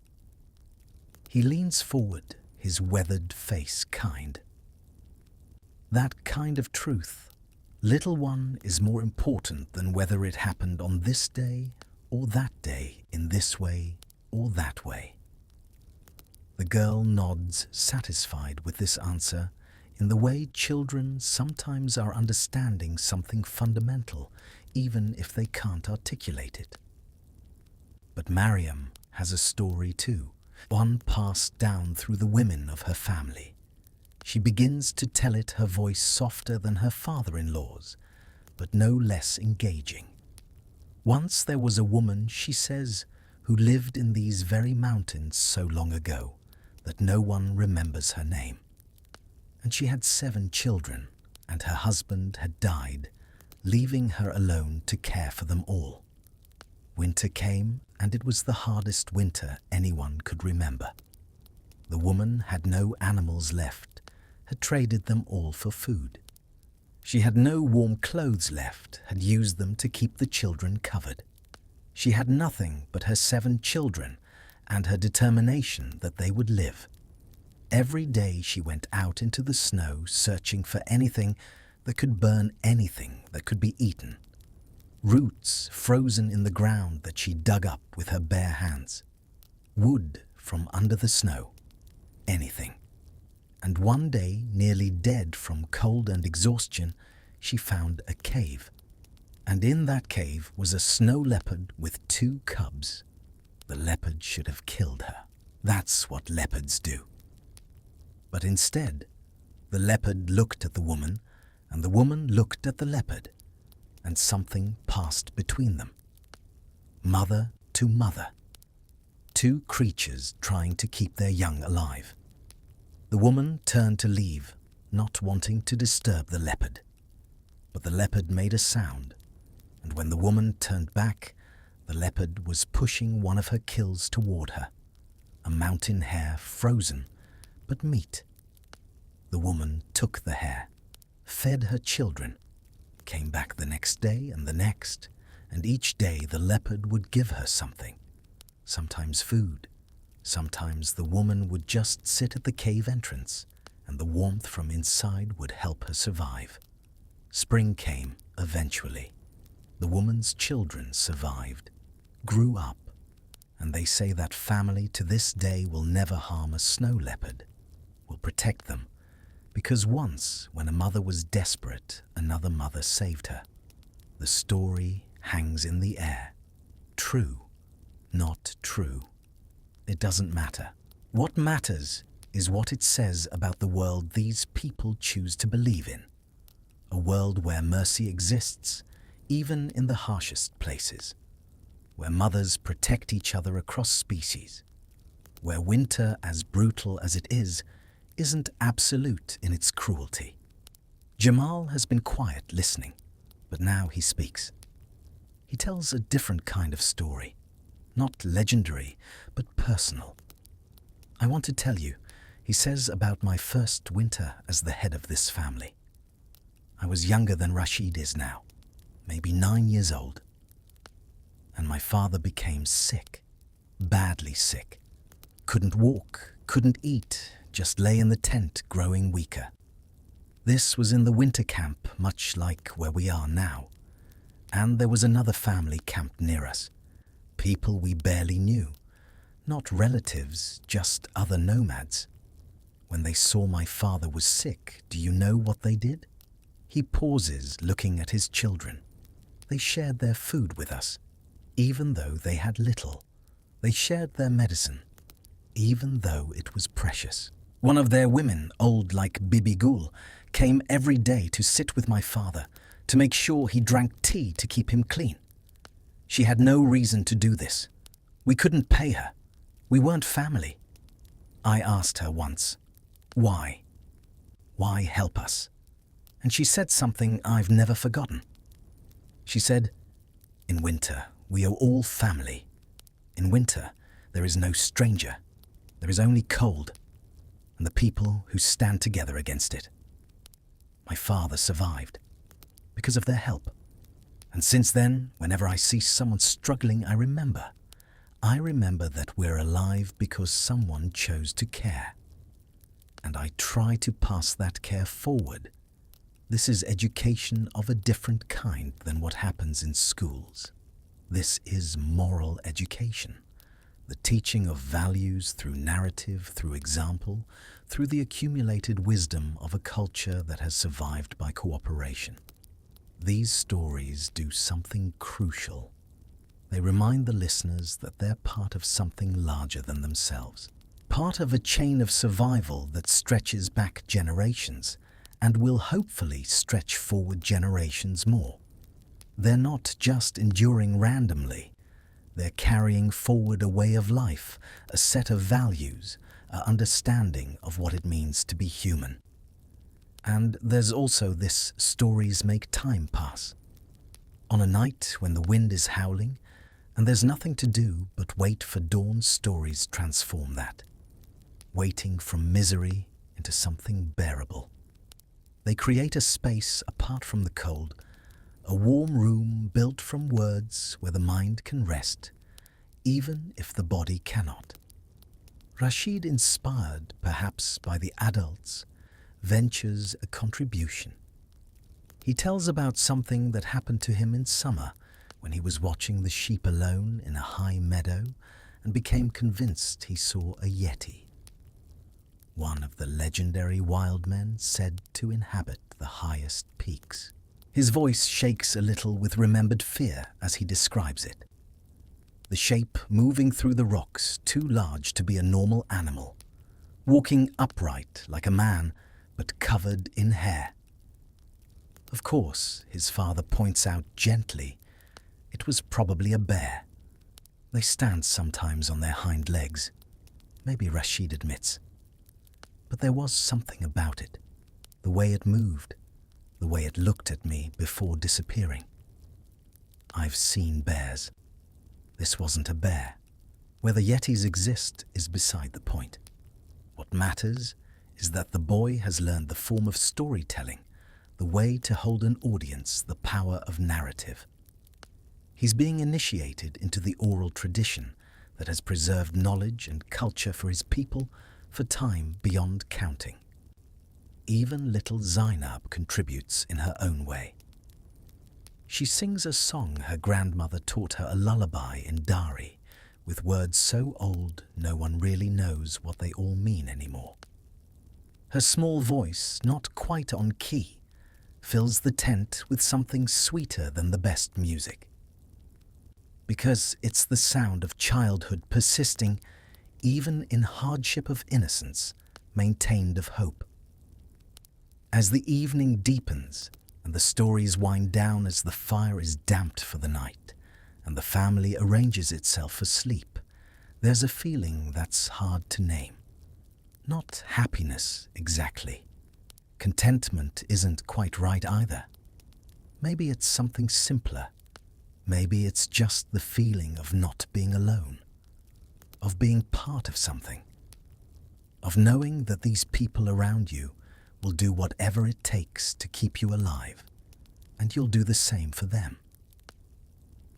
He leans forward, his weathered face kind. That kind of truth, little one, is more important than whether it happened on this day or that day, in this way or that way. The girl nods, satisfied with this answer, in the way children sometimes are understanding something fundamental, even if they can't articulate it. But Mariam has a story too, one passed down through the women of her family. She begins to tell it, her voice softer than her father-in-law's, but no less engaging. Once there was a woman, she says, who lived in these very mountains so long ago that no one remembers her name. And she had 7 children, and her husband had died, leaving her alone to care for them all. Winter came, and it was the hardest winter anyone could remember. The woman had no animals left, had traded them all for food. She had no warm clothes left, had used them to keep the children covered. She had nothing but her 7 children and her determination that they would live. Every day she went out into the snow searching for anything that could burn, anything that could be eaten. Roots frozen in the ground that she dug up with her bare hands. Wood from under the snow. Anything. And one day, nearly dead from cold and exhaustion, she found a cave. And in that cave was a snow leopard with 2 cubs. The leopard should have killed her. That's what leopards do. But instead, the leopard looked at the woman, and the woman looked at the leopard, and something passed between them. Mother to mother. 2 creatures trying to keep their young alive. The woman turned to leave, not wanting to disturb the leopard. But the leopard made a sound, and when the woman turned back, the leopard was pushing one of her kills toward her, a mountain hare, frozen, but meat. The woman took the hare, fed her children, came back the next day and the next, and each day the leopard would give her something, sometimes food. Sometimes the woman would just sit at the cave entrance, and the warmth from inside would help her survive. Spring came eventually. The woman's children survived, grew up, and they say that family to this day will never harm a snow leopard, will protect them, because once, when a mother was desperate, another mother saved her. The story hangs in the air. True, not true. It doesn't matter. What matters is what it says about the world these people choose to believe in. A world where mercy exists, even in the harshest places. Where mothers protect each other across species. Where winter, as brutal as it is, isn't absolute in its cruelty. Jamal has been quiet listening, but now he speaks. He tells a different kind of story. Not legendary, but personal. I want to tell you, he says, about my first winter as the head of this family. I was younger than Rashid is now, maybe 9 years old. And my father became sick, badly sick. Couldn't walk, couldn't eat, just lay in the tent growing weaker. This was in the winter camp, much like where we are now. And there was another family camped near us. People we barely knew. Not relatives, just other nomads. When they saw my father was sick, do you know what they did? He pauses, looking at his children. They shared their food with us, even though they had little. They shared their medicine, even though it was precious. One of their women, old like Bibi Gul, came every day to sit with my father, to make sure he drank tea to keep him clean. She had no reason to do this. We couldn't pay her. We weren't family. I asked her once, why? Why help us? And she said something I've never forgotten. She said, in winter, we are all family. In winter, there is no stranger. There is only cold, and the people who stand together against it. My father survived because of their help. And since then, whenever I see someone struggling, I remember that we're alive because someone chose to care. And I try to pass that care forward. This is education of a different kind than what happens in schools. This is moral education. The teaching of values through narrative, through example, through the accumulated wisdom of a culture that has survived by cooperation. These stories do something crucial. They remind the listeners that they're part of something larger than themselves, part of a chain of survival that stretches back generations and will hopefully stretch forward generations more. They're not just enduring randomly. They're carrying forward a way of life, a set of values, an understanding of what it means to be human. And there's also this stories make time pass. On a night when the wind is howling and there's nothing to do but wait for dawn, stories transform that. Waiting from misery into something bearable. They create a space apart from the cold, a warm room built from words where the mind can rest, even if the body cannot. Rashid, inspired perhaps by the adults, ventures a contribution. He tells about something that happened to him in summer when he was watching the sheep alone in a high meadow and became convinced he saw a yeti, one of the legendary wild men said to inhabit the highest peaks. His voice shakes a little with remembered fear as he describes it. The shape moving through the rocks, too large to be a normal animal, walking upright like a man, but covered in hair. Of course, his father points out gently, it was probably a bear. They stand sometimes on their hind legs, maybe Rashid admits. But there was something about it, the way it moved, the way it looked at me before disappearing. I've seen bears. This wasn't a bear. Whether yetis exist is beside the point. What matters is that the boy has learned the form of storytelling, the way to hold an audience, the power of narrative. He's being initiated into the oral tradition that has preserved knowledge and culture for his people for time beyond counting. Even little Zainab contributes in her own way. She sings a song her grandmother taught her, a lullaby in Dari, with words so old no one really knows what they all mean anymore. Her small voice, not quite on key, fills the tent with something sweeter than the best music. Because it's the sound of childhood persisting, even in hardship of innocence, maintained of hope. As the evening deepens and the stories wind down, as the fire is damped for the night and the family arranges itself for sleep, there's a feeling that's hard to name. Not happiness exactly. Contentment isn't quite right either. Maybe it's something simpler. Maybe it's just the feeling of not being alone, of being part of something, of knowing that these people around you will do whatever it takes to keep you alive, and you'll do the same for them.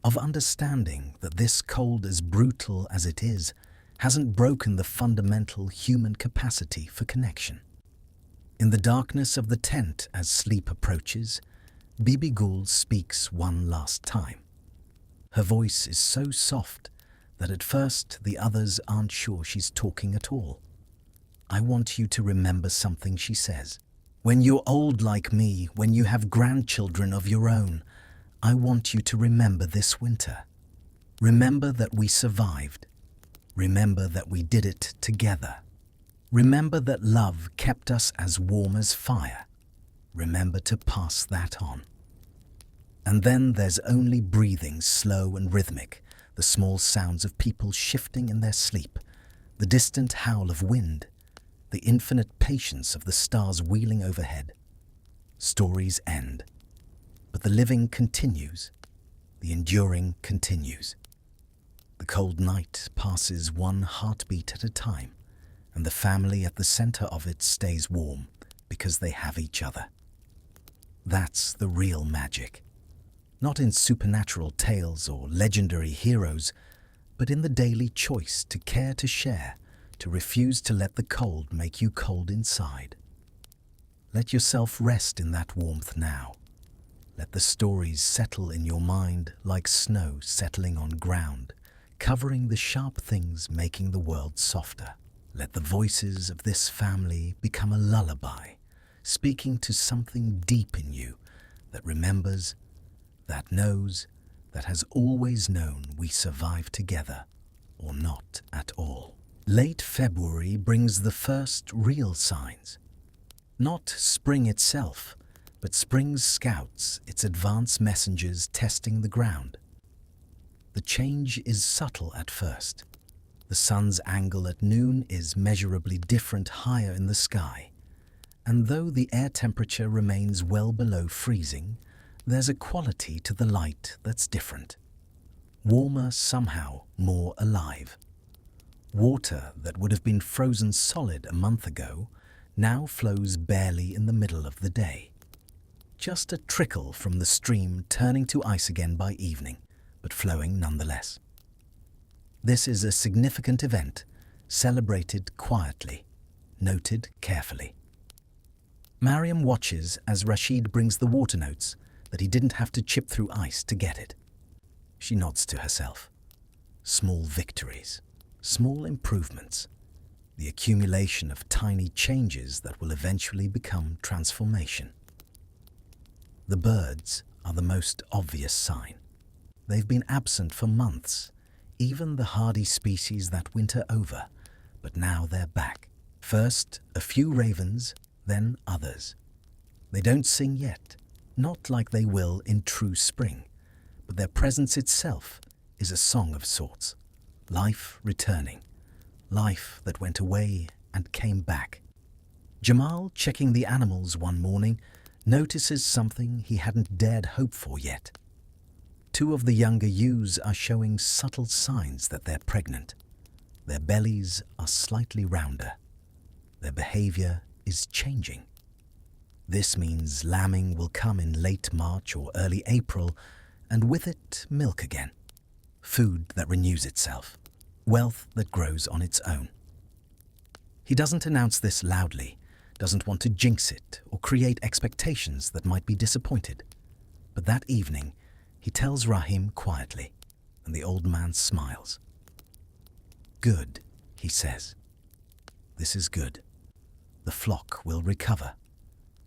Of understanding that this cold, as brutal as it is, hasn't broken the fundamental human capacity for connection. In the darkness of the tent as sleep approaches, Bibi Gul speaks one last time. Her voice is so soft that at first the others aren't sure she's talking at all. I want you to remember something she says. When you're old like me, when you have grandchildren of your own, I want you to remember this winter. Remember that we survived. Remember that we did it together. Remember that love kept us as warm as fire. Remember to pass that on. And then there's only breathing, slow and rhythmic, the small sounds of people shifting in their sleep, the distant howl of wind, the infinite patience of the stars wheeling overhead. Stories end, but the living continues, the enduring continues. The cold night passes one heartbeat at a time, and the family at the center of it stays warm because they have each other. That's the real magic. Not in supernatural tales or legendary heroes, but in the daily choice to care, to share, to refuse to let the cold make you cold inside. Let yourself rest in that warmth now. Let the stories settle in your mind like snow settling on ground, covering the sharp things making the world softer. Let the voices of this family become a lullaby, speaking to something deep in you that remembers, that knows, that has always known we survive together, or not at all. Late February brings the first real signs. Not spring itself, But spring scouts its advance messengers testing the ground. The change is subtle at first. The sun's angle at noon is measurably different higher in the sky. And though the air temperature remains well below freezing, there's a quality to the light that's different. Warmer somehow, more alive. Water that would have been frozen solid a month ago now flows barely in the middle of the day. Just a trickle from the stream turning to ice again by evening, but flowing nonetheless. This is a significant event, celebrated quietly, noted carefully. Mariam watches as Rashid brings the water notes that he didn't have to chip through ice to get it. She nods to herself. Small victories, small improvements, the accumulation of tiny changes that will eventually become transformation. The birds are the most obvious sign. They've been absent for months, even the hardy species that winter over, but now they're back. First, a few ravens, then others. They don't sing yet, not like they will in true spring, but their presence itself is a song of sorts. Life returning, life that went away and came back. Jamal, checking the animals one morning, notices something he hadn't dared hope for yet. Two of the younger ewes are showing subtle signs that they're pregnant. Their bellies are slightly rounder. Their behavior is changing. This means lambing will come in late March or early April, and with it, milk again. Food that renews itself. Wealth that grows on its own. He doesn't announce this loudly, doesn't want to jinx it or create expectations that might be disappointed. But that evening, he tells Rahim quietly, and the old man smiles. Good, he says. This is good. The flock will recover,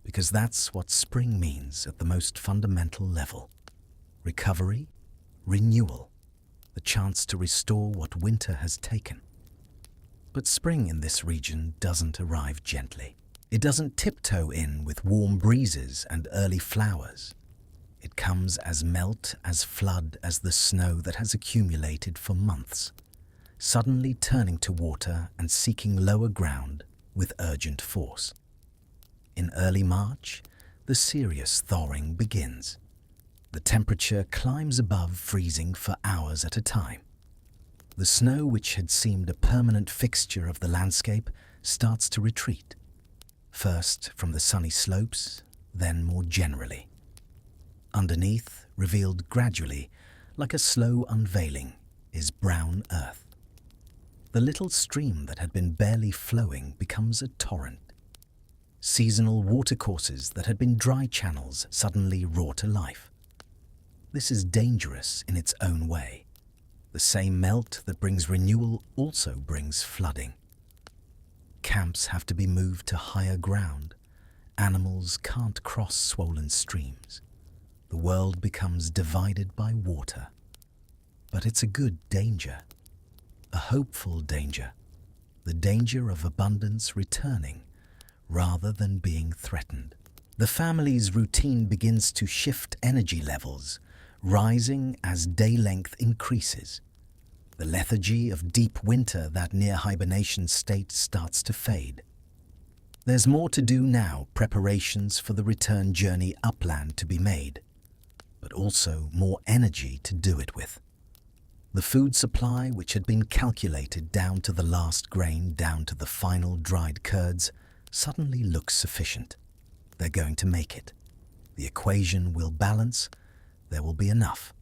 because that's what spring means at the most fundamental level. Recovery, renewal, the chance to restore what winter has taken. But spring in this region doesn't arrive gently. It doesn't tiptoe in with warm breezes and early flowers. It comes as melt, as flood as the snow that has accumulated for months, suddenly turning to water and seeking lower ground with urgent force. In early March, the serious thawing begins. The temperature climbs above freezing for hours at a time. The snow, which had seemed a permanent fixture of the landscape, starts to retreat. First from the sunny slopes, then more generally. Underneath, revealed gradually, like a slow unveiling, is brown earth. The little stream that had been barely flowing becomes a torrent. Seasonal watercourses that had been dry channels suddenly roar to life. This is dangerous in its own way. The same melt that brings renewal also brings flooding. Camps have to be moved to higher ground. Animals can't cross swollen streams. The world becomes divided by water. But it's a good danger, a hopeful danger, the danger of abundance returning rather than being threatened. The family's routine begins to shift energy levels, rising as day length increases. The lethargy of deep winter, that near hibernation state, starts to fade. There's more to do now, preparations for the return journey upland to be made, but also more energy to do it with. The food supply, which had been calculated down to the last grain, down to the final dried curds, suddenly looks sufficient. They're going to make it. The equation will balance. There will be enough.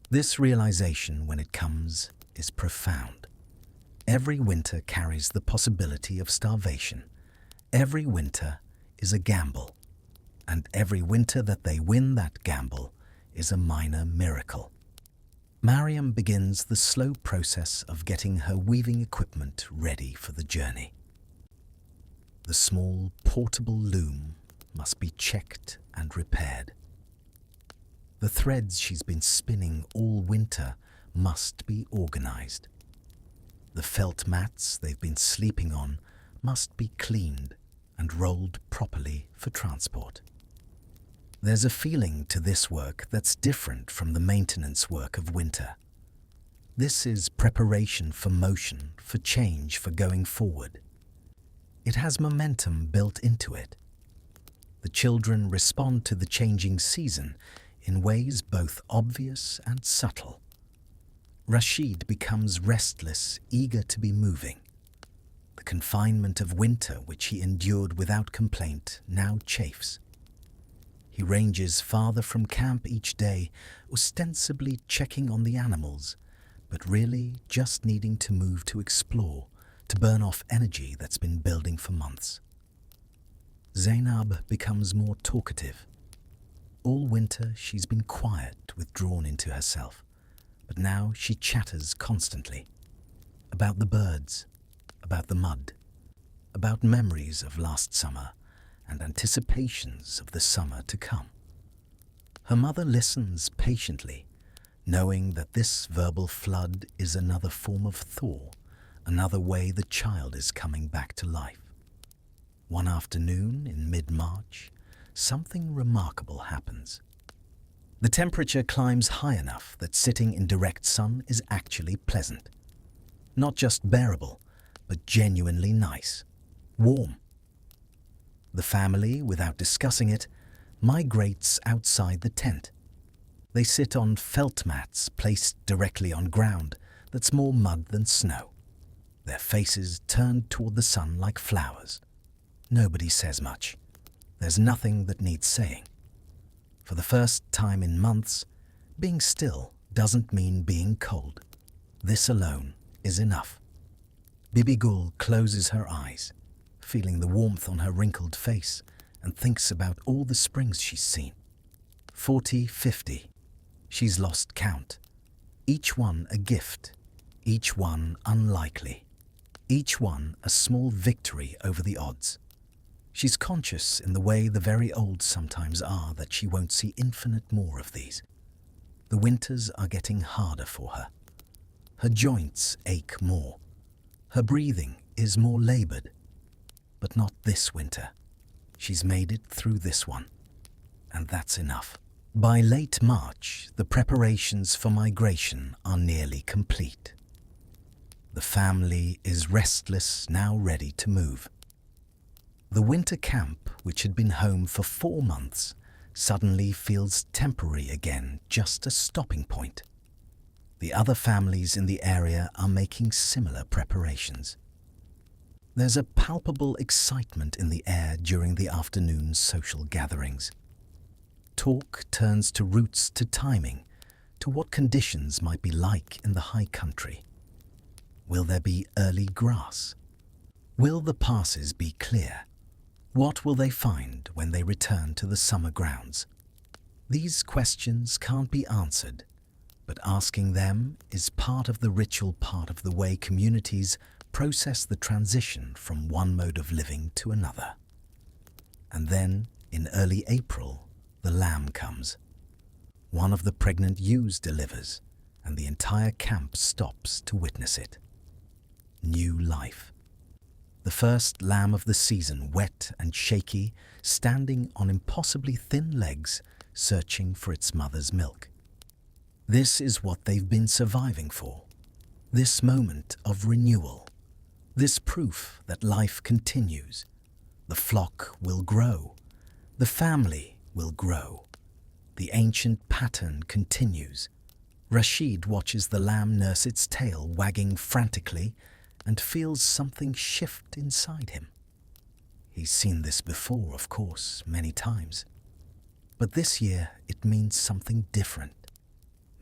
This realization, when it comes, is profound. Every winter carries the possibility of starvation. Every winter is a gamble. And every winter that they win that gamble is a minor miracle. Mariam begins the slow process of getting her weaving equipment ready for the journey. The small, portable loom must be checked and repaired. The threads she's been spinning all winter must be organized. The felt mats they've been sleeping on must be cleaned and rolled properly for transport. There's a feeling to this work that's different from the maintenance work of winter. This is preparation for motion, for change, for going forward. It has momentum built into it. The children respond to the changing season in ways both obvious and subtle. Rashid becomes restless, eager to be moving. The confinement of winter, which he endured without complaint, now chafes. He ranges farther from camp each day, ostensibly checking on the animals, but really just needing to move to explore, to burn off energy that's been building for months. Zainab becomes more talkative. All winter she's been quiet, withdrawn into herself, but now she chatters constantly. About the birds, about the mud, about memories of last summer and anticipations of the summer to come. Her mother listens patiently, knowing that this verbal flood is another form of thaw, another way the child is coming back to life. One afternoon in mid-March, something remarkable happens. The temperature climbs high enough that sitting in direct sun is actually pleasant. Not just bearable, but genuinely nice, warm. The family, without discussing it, migrates outside the tent. They sit on felt mats placed directly on ground that's more mud than snow, their faces turned toward the sun like flowers. Nobody says much. There's nothing that needs saying. For the first time in months, being still doesn't mean being cold. This alone is enough. Bibi Gul closes her eyes, feeling the warmth on her wrinkled face, and thinks about all the springs she's seen. 40, 50. She's lost count. Each one a gift, each one unlikely, each one a small victory over the odds. She's conscious in the way the very old sometimes are that she won't see infinite more of these. The winters are getting harder for her. Her joints ache more. Her breathing is more labored. But not this winter. She's made it through this one. And that's enough. By late March, the preparations for migration are nearly complete. The family is restless, now ready to move. The winter camp, which had been home for 4 months, suddenly feels temporary again, just a stopping point. The other families in the area are making similar preparations. There's a palpable excitement in the air during the afternoon social gatherings. Talk turns to routes, to timing, to what conditions might be like in the high country. Will there be early grass? Will the passes be clear? What will they find when they return to the summer grounds? These questions can't be answered, but asking them is part of the ritual, part of the way communities process the transition from one mode of living to another. And then, in early April, the lamb comes. One of the pregnant ewes delivers, and the entire camp stops to witness it. New life. The first lamb of the season, wet and shaky, standing on impossibly thin legs, searching for its mother's milk. This is what they've been surviving for. This moment of renewal. This proof that life continues. The flock will grow. The family will grow. The ancient pattern continues. Rashid watches the lamb nurse its tail, wagging frantically, and feels something shift inside him. He's seen this before, of course, many times. But this year it means something different.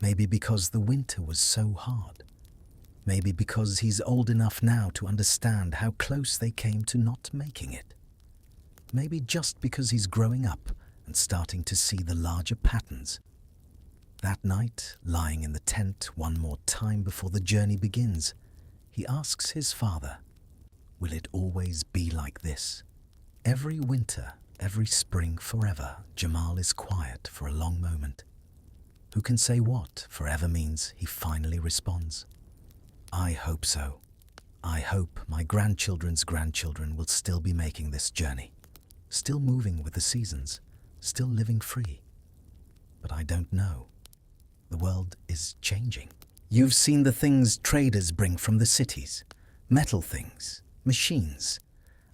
Maybe because the winter was so hard. Maybe because he's old enough now to understand how close they came to not making it. Maybe just because he's growing up and starting to see the larger patterns. That night, lying in the tent one more time before the journey begins, he asks his father, will it always be like this? Every winter, every spring, forever, Jamal is quiet for a long moment. Who can say what forever means? He finally responds. I hope so. I hope my grandchildren's grandchildren will still be making this journey, still moving with the seasons, still living free. But I don't know. The world is changing. You've seen the things traders bring from the cities. Metal things, machines,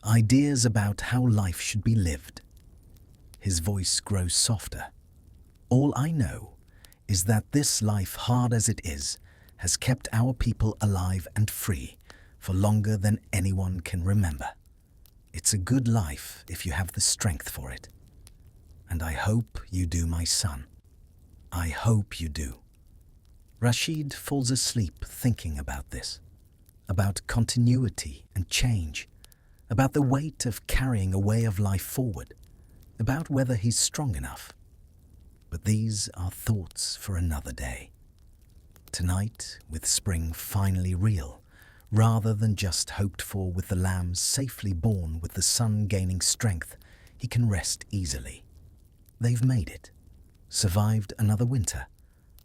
ideas about how life should be lived. His voice grows softer. All I know is that this life, hard as it is, has kept our people alive and free for longer than anyone can remember. It's a good life if you have the strength for it. And I hope you do, my son. I hope you do. Rashid falls asleep thinking about this, about continuity and change, about the weight of carrying a way of life forward, about whether he's strong enough. But these are thoughts for another day. Tonight, with spring finally real, rather than just hoped for, with the lambs safely born, with the sun gaining strength, he can rest easily. They've made it, survived another winter,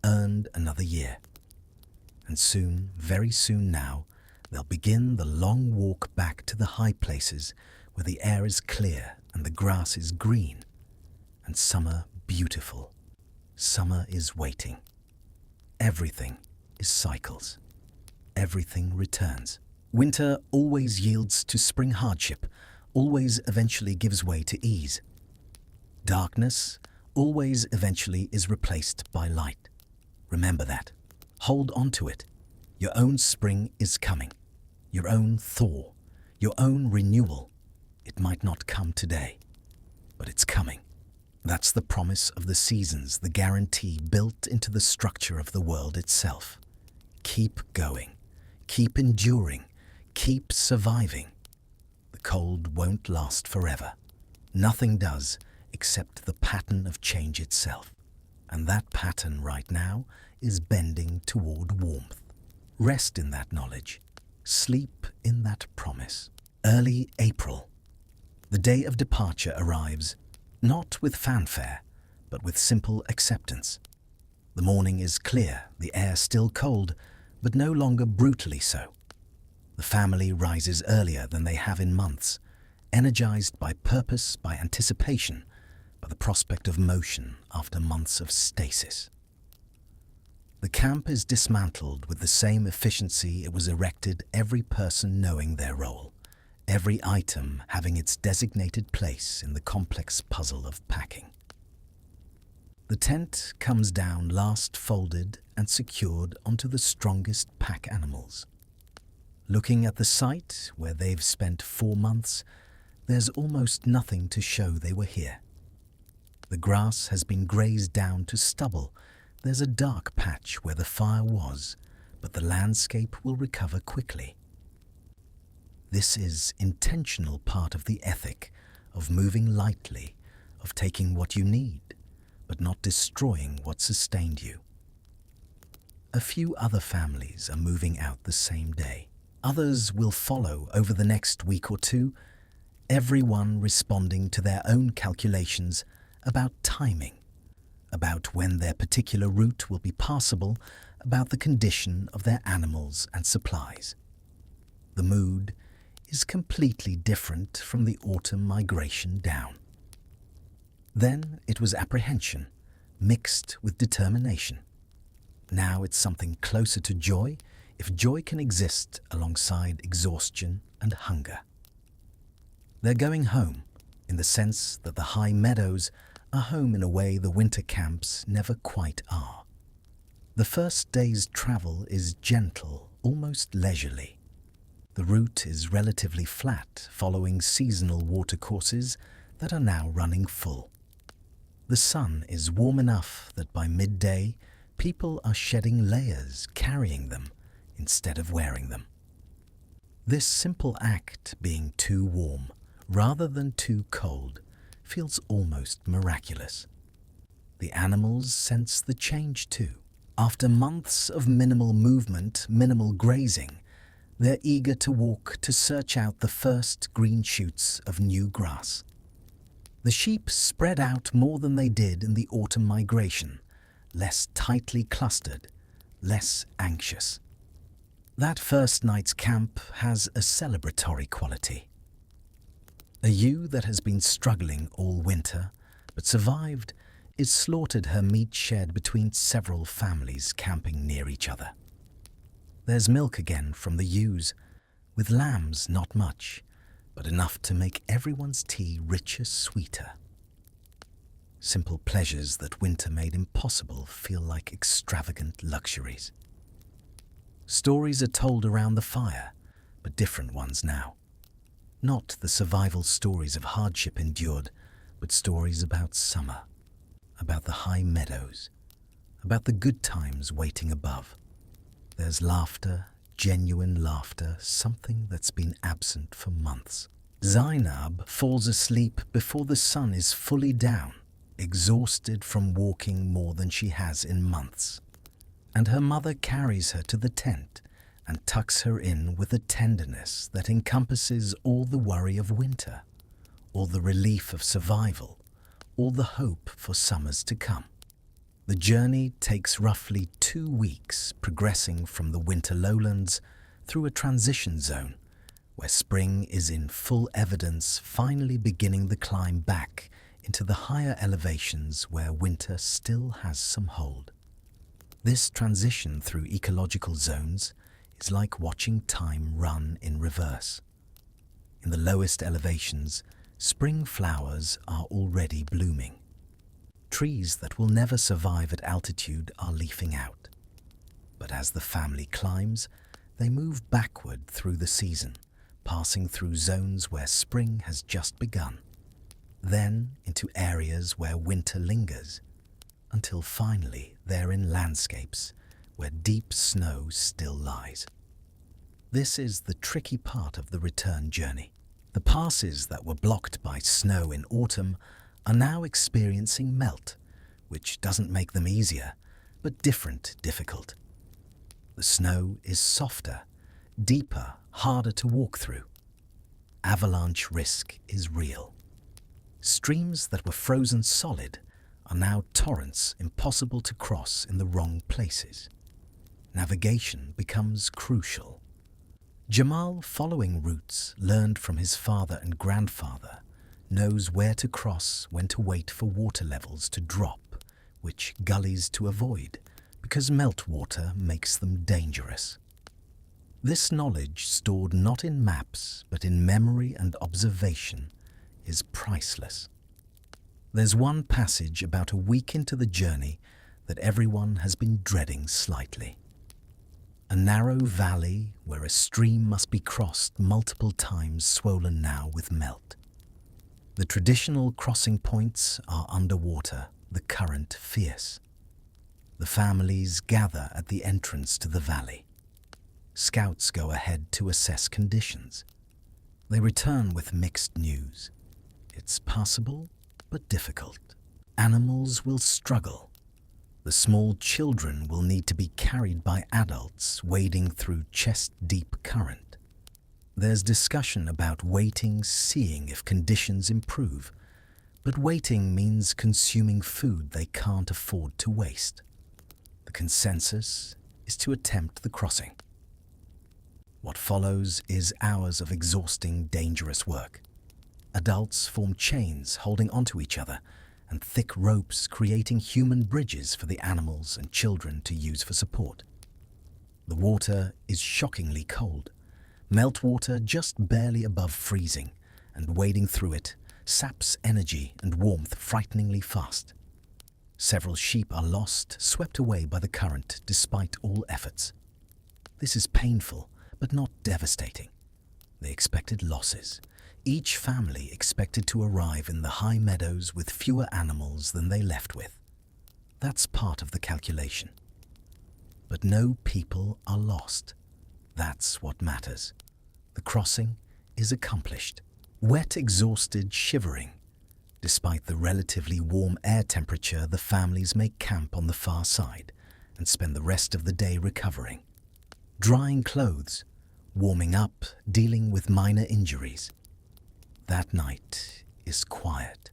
earned another year. And soon, very soon now, they'll begin the long walk back to the high places where the air is clear and the grass is green, and summer beautiful. Summer is waiting. Everything is cycles. Everything returns. Winter always yields to spring hardship, always eventually gives way to ease. Darkness always eventually is replaced by light. Remember that. Hold on to it. Your own spring is coming. Your own thaw. Your own renewal. It might not come today, but it's coming. That's the promise of the seasons, the guarantee built into the structure of the world itself. Keep going. Keep enduring. Keep surviving. The cold won't last forever. Nothing does except the pattern of change itself. And that pattern right now is bending toward warmth. Rest in that knowledge. Sleep in that promise. Early April. The day of departure arrives, not with fanfare, but with simple acceptance. The morning is clear, the air still cold, but no longer brutally so. The family rises earlier than they have in months, energized by purpose, by anticipation, by the prospect of motion after months of stasis. The camp is dismantled with the same efficiency it was erected, every person knowing their role, every item having its designated place in the complex puzzle of packing. The tent comes down last folded and secured onto the strongest pack animals. Looking at the site where they've spent 4 months, there's almost nothing to show they were here. The grass has been grazed down to stubble. There's a dark patch where the fire was, but the landscape will recover quickly. This is intentional part of the ethic of moving lightly, of taking what you need, but not destroying what sustained you. A few other families are moving out the same day. Others will follow over the next week or two, everyone responding to their own calculations about timing, about when their particular route will be passable, about the condition of their animals and supplies. The mood is completely different from the autumn migration down. Then it was apprehension, mixed with determination. Now it's something closer to joy, if joy can exist alongside exhaustion and hunger. They're going home, in the sense that the high meadows are home in a way the winter camps never quite are. The first day's travel is gentle, almost leisurely. The route is relatively flat, following seasonal watercourses that are now running full. The sun is warm enough that by midday, people are shedding layers, carrying them, instead of wearing them. This simple act, being too warm rather than too cold, feels almost miraculous. The animals sense the change too. After months of minimal movement, minimal grazing, they're eager to walk to search out the first green shoots of new grass. The sheep spread out more than they did in the autumn migration, less tightly clustered, less anxious. That first night's camp has a celebratory quality. A ewe that has been struggling all winter, but survived, is slaughtered her meat shared between several families camping near each other. There's milk again from the ewes, with lambs not much, but enough to make everyone's tea richer, sweeter. Simple pleasures that winter made impossible feel like extravagant luxuries. Stories are told around the fire, but different ones now. Not the survival stories of hardship endured, but stories about summer, about the high meadows, about the good times waiting above. There's laughter, genuine laughter, something that's been absent for months. Zainab falls asleep before the sun is fully down, exhausted from walking more than she has in months. And her mother carries her to the tent and tucks her in with a tenderness that encompasses all the worry of winter, all the relief of survival, all the hope for summers to come. The journey takes roughly 2 weeks, progressing from the winter lowlands through a transition zone where spring is in full evidence, finally beginning the climb back into the higher elevations where winter still has some hold. This transition through ecological zones is like watching time run in reverse. In the lowest elevations, spring flowers are already blooming. Trees that will never survive at altitude are leafing out. But as the family climbs, they move backward through the season, passing through zones where spring has just begun, then into areas where winter lingers, until finally they're in landscapes where deep snow still lies. This is the tricky part of the return journey. The passes that were blocked by snow in autumn are now experiencing melt, which doesn't make them easier, but difficult. The snow is softer, deeper, harder to walk through. Avalanche risk is real. Streams that were frozen solid are now torrents impossible to cross in the wrong places. Navigation becomes crucial. Jamal, following routes learned from his father and grandfather, knows where to cross, when to wait for water levels to drop, which gullies to avoid, because meltwater makes them dangerous. This knowledge, stored not in maps but in memory and observation, is priceless. There's one passage about a week into the journey that everyone has been dreading slightly. A narrow valley where a stream must be crossed multiple times, swollen now with melt. The traditional crossing points are underwater, the current fierce. The families gather at the entrance to the valley. Scouts go ahead to assess conditions. They return with mixed news. It's passable, but difficult. Animals will struggle. The small children will need to be carried by adults wading through chest-deep current. There's discussion about waiting, seeing if conditions improve, but waiting means consuming food they can't afford to waste. The consensus is to attempt the crossing. What follows is hours of exhausting, dangerous work. Adults form chains holding onto each other, and thick ropes creating human bridges for the animals and children to use for support. The water is shockingly cold. Meltwater just barely above freezing, and wading through it saps energy and warmth frighteningly fast. Several sheep are lost, swept away by the current despite all efforts. This is painful, but not devastating. They expected losses. Each family expected to arrive in the high meadows with fewer animals than they left with. That's part of the calculation. But no people are lost. That's what matters. The crossing is accomplished. Wet, exhausted, shivering. Despite the relatively warm air temperature, the families make camp on the far side and spend the rest of the day recovering. Drying clothes, warming up, dealing with minor injuries. That night is quiet.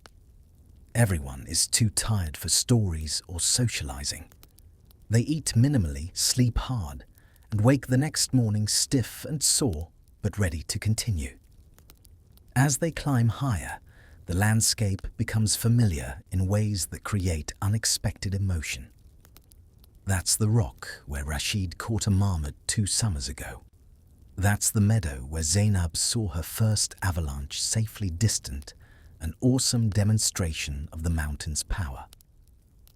Everyone is too tired for stories or socializing. They eat minimally, sleep hard, and wake the next morning stiff and sore, but ready to continue. As they climb higher, The landscape becomes familiar in ways that create unexpected emotion. That's the rock where Rashid caught a marmot 2 summers ago. That's the meadow where Zainab saw her first avalanche safely distant, an awesome demonstration of the mountain's power.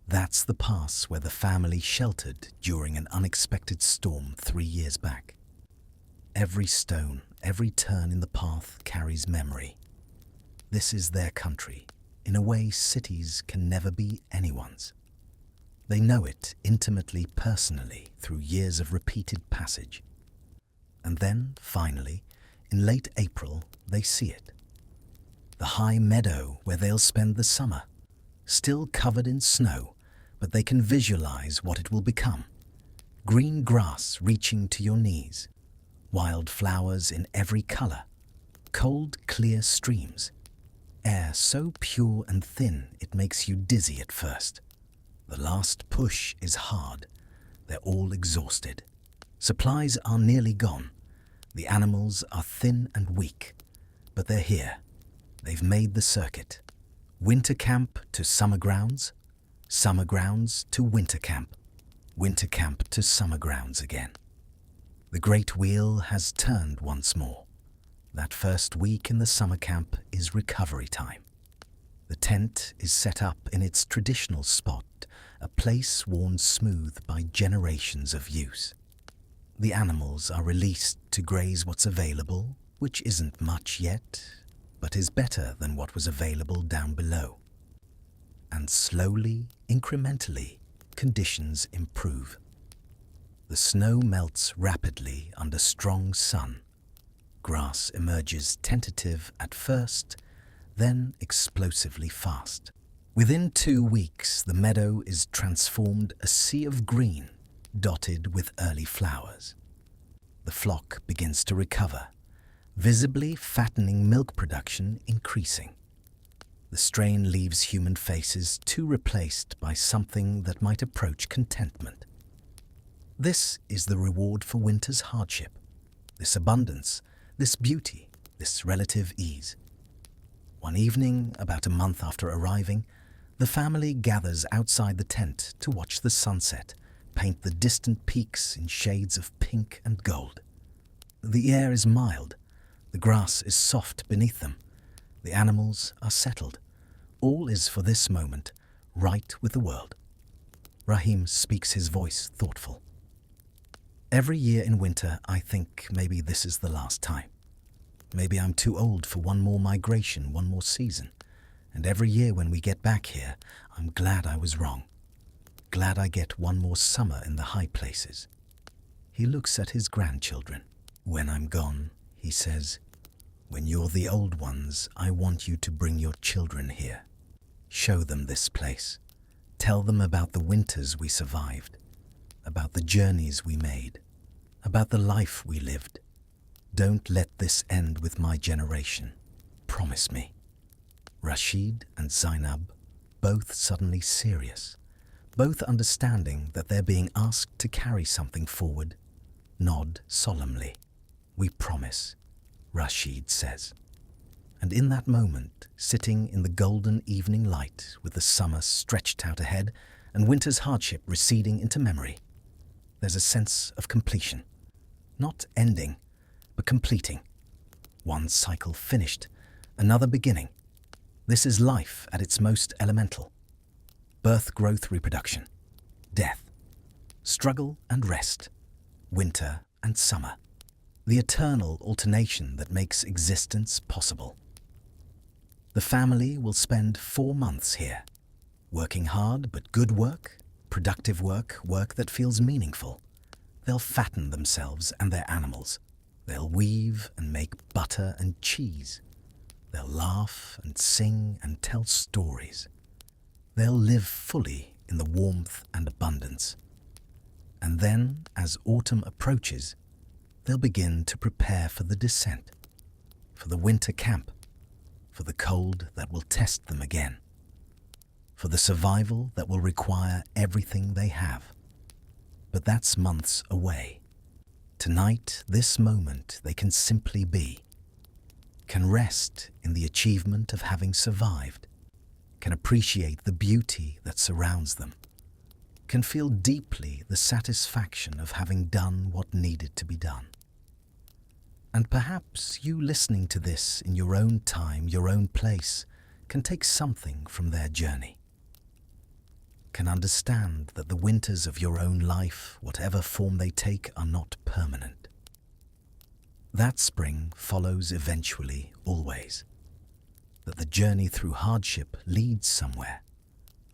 That's the pass where the family sheltered during an unexpected storm 3 years back. Every stone, every turn in the path carries memory. This is their country, in a way cities can never be anyone's. They know it intimately, personally, through years of repeated passage. And then, finally, in late April, they see it. The high meadow where they'll spend the summer, still covered in snow, but they can visualize what it will become. Green grass reaching to your knees, wild flowers in every color, cold, clear streams, air so pure and thin it makes you dizzy at first. The last push is hard. They're all exhausted. Supplies are nearly gone. The animals are thin and weak, but they're here. They've made the circuit. Winter camp to summer grounds to winter camp to summer grounds again. The great wheel has turned once more. That first week in the summer camp is recovery time. The tent is set up in its traditional spot, a place worn smooth by generations of use. The animals are released to graze what's available, which isn't much yet, but is better than what was available down below. And slowly, incrementally, conditions improve. The snow melts rapidly under strong sun. Grass emerges tentative at first, then explosively fast. Within 2 weeks, the meadow is transformed a sea of green, dotted with early flowers. The flock begins to recover, visibly fattening milk production increasing. The strain leaves human faces too replaced by something that might approach contentment. This is the reward for winter's hardship, this abundance, this beauty, this relative ease. One evening, about a month after arriving, the family gathers outside the tent to watch the sunset paint the distant peaks in shades of pink and gold. The air is mild, the grass is soft beneath them, the animals are settled. All is for this moment right with the world. Rahim speaks, his voice thoughtful. Every year in winter, I think maybe this is the last time. Maybe I'm too old for one more migration, one more season. And every year when we get back here, I'm glad I was wrong. Glad I get one more summer in the high places. He looks at his grandchildren. When I'm gone, he says, when you're the old ones, I want you to bring your children here. Show them this place. Tell them about the winters we survived, about the journeys we made, about the life we lived. Don't let this end with my generation. Promise me. Rashid and Zainab, both suddenly serious, both understanding that they're being asked to carry something forward, nod solemnly. We promise, Rashid says. And in that moment, sitting in the golden evening light with the summer stretched out ahead and winter's hardship receding into memory, there's a sense of completion. Not ending, but completing. One cycle finished, another beginning. This is life at its most elemental. Birth, growth, reproduction. Death. Struggle and rest. Winter and summer. The eternal alternation that makes existence possible. The family will spend 4 months here, working hard but good work, productive work, work that feels meaningful. They'll fatten themselves and their animals. They'll weave and make butter and cheese. They'll laugh and sing and tell stories. They'll live fully in the warmth and abundance. And then, as autumn approaches, they'll begin to prepare for the descent, for the winter camp, for the cold that will test them again, for the survival that will require everything they have. But that's months away. Tonight, this moment, they can simply be. can rest in the achievement of having survived, can appreciate the beauty that surrounds them, can feel deeply the satisfaction of having done what needed to be done. And perhaps you listening to this in your own time, your own place, can take something from their journey, can understand that the winters of your own life, whatever form they take, are not permanent. That spring follows eventually, always. That the journey through hardship leads somewhere.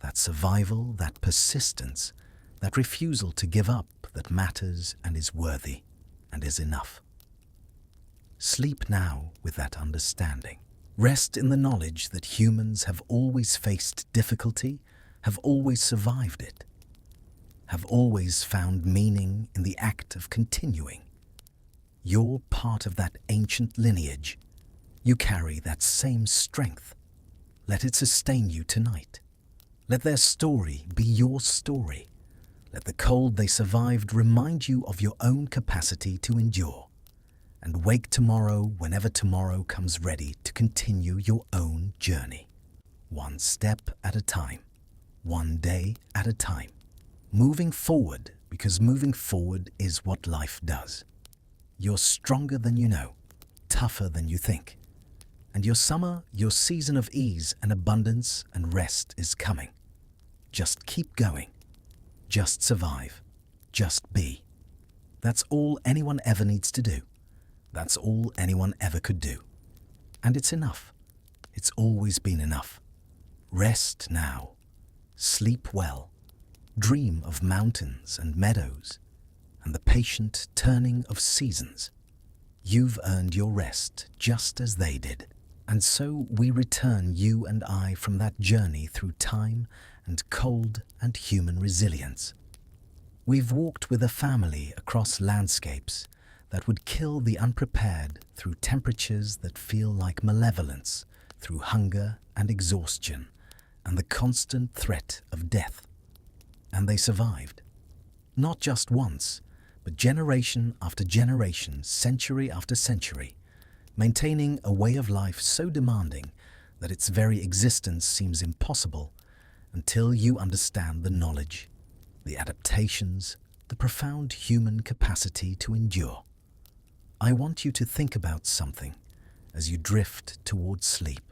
That survival, that persistence, that refusal to give up that matters and is worthy and is enough. Sleep now with that understanding. Rest in the knowledge that humans have always faced difficulty, have always survived it, have always found meaning in the act of continuing. You're part of that ancient lineage. You carry that same strength. Let it sustain you tonight. Let their story be your story. Let the cold they survived remind you of your own capacity to endure. And wake tomorrow whenever tomorrow comes ready to continue your own journey. One step at a time. One day at a time. Moving forward, because moving forward is what life does. You're stronger than you know, tougher than you think. And your summer, your season of ease and abundance and rest is coming. Just keep going. Just survive. Just be. That's all anyone ever needs to do. That's all anyone ever could do. And it's enough. It's always been enough. Rest now. Sleep well. Dream of mountains and meadows and the patient turning of seasons. You've earned your rest just as they did. And so we return, you and I, from that journey through time and cold and human resilience. We've walked with a family across landscapes that would kill the unprepared, through temperatures that feel like malevolence, through hunger and exhaustion, and the constant threat of death. And they survived. Not just once, but generation after generation, century after century, maintaining a way of life so demanding that its very existence seems impossible until you understand the knowledge, the adaptations, the profound human capacity to endure. I want you to think about something as you drift towards sleep.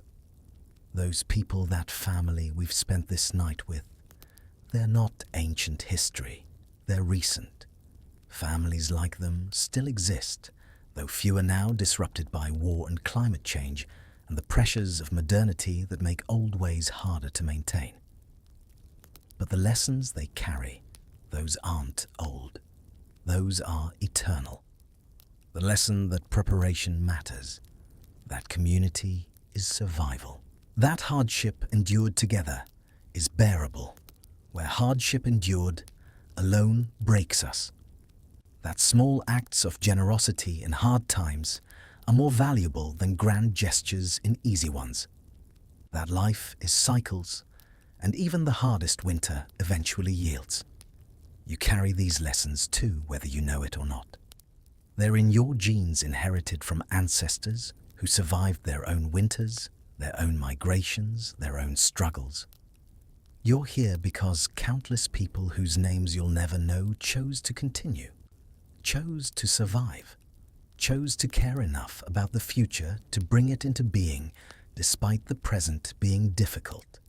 Those people, that family we've spent this night with, they're not ancient history, they're recent. Families like them still exist, though fewer now, disrupted by war and climate change and the pressures of modernity that make old ways harder to maintain. But the lessons they carry, those aren't old. Those are eternal. The lesson that preparation matters, that community is survival. That hardship endured together is bearable, where hardship endured alone breaks us. That small acts of generosity in hard times are more valuable than grand gestures in easy ones. That life is cycles, and even the hardest winter eventually yields. You carry these lessons too, whether you know it or not. They're in your genes, inherited from ancestors who survived their own winters, their own migrations, their own struggles. You're here because countless people whose names you'll never know chose to continue, chose to survive, chose to care enough about the future to bring it into being despite the present being difficult.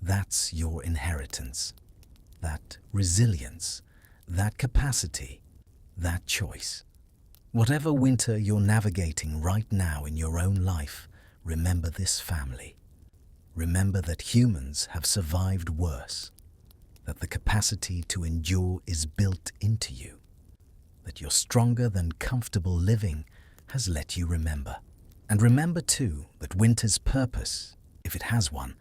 That's your inheritance, that resilience, that capacity, that choice. Whatever winter you're navigating right now in your own life, remember this family. Remember that humans have survived worse, that the capacity to endure is built into you, that you're stronger than comfortable living has let you remember. And remember too that winter's purpose, if it has one,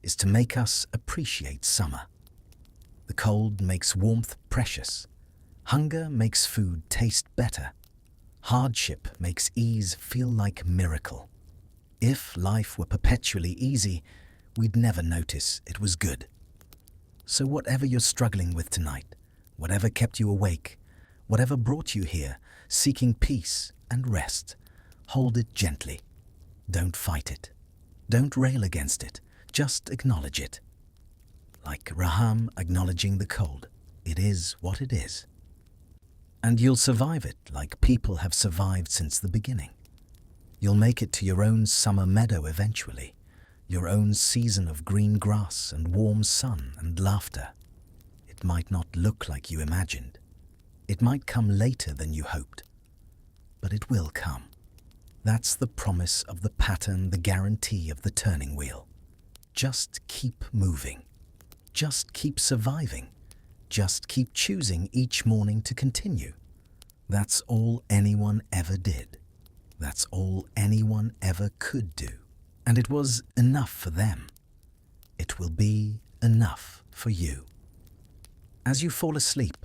is to make us appreciate summer. The cold makes warmth precious. Hunger makes food taste better. Hardship makes ease feel like miracle. If life were perpetually easy, we'd never notice it was good. So whatever you're struggling with tonight, whatever kept you awake, whatever brought you here, seeking peace and rest, hold it gently. Don't fight it. Don't rail against it. Just acknowledge it. Like Raham acknowledging the cold. It is what it is. And you'll survive it like people have survived since the beginning. You'll make it to your own summer meadow eventually, your own season of green grass and warm sun and laughter. It might not look like you imagined. It might come later than you hoped. But it will come. That's the promise of the pattern, the guarantee of the turning wheel. Just keep moving. Just keep surviving. Just keep choosing each morning to continue. That's all anyone ever did. That's all anyone ever could do. And it was enough for them. It will be enough for you. As you fall asleep,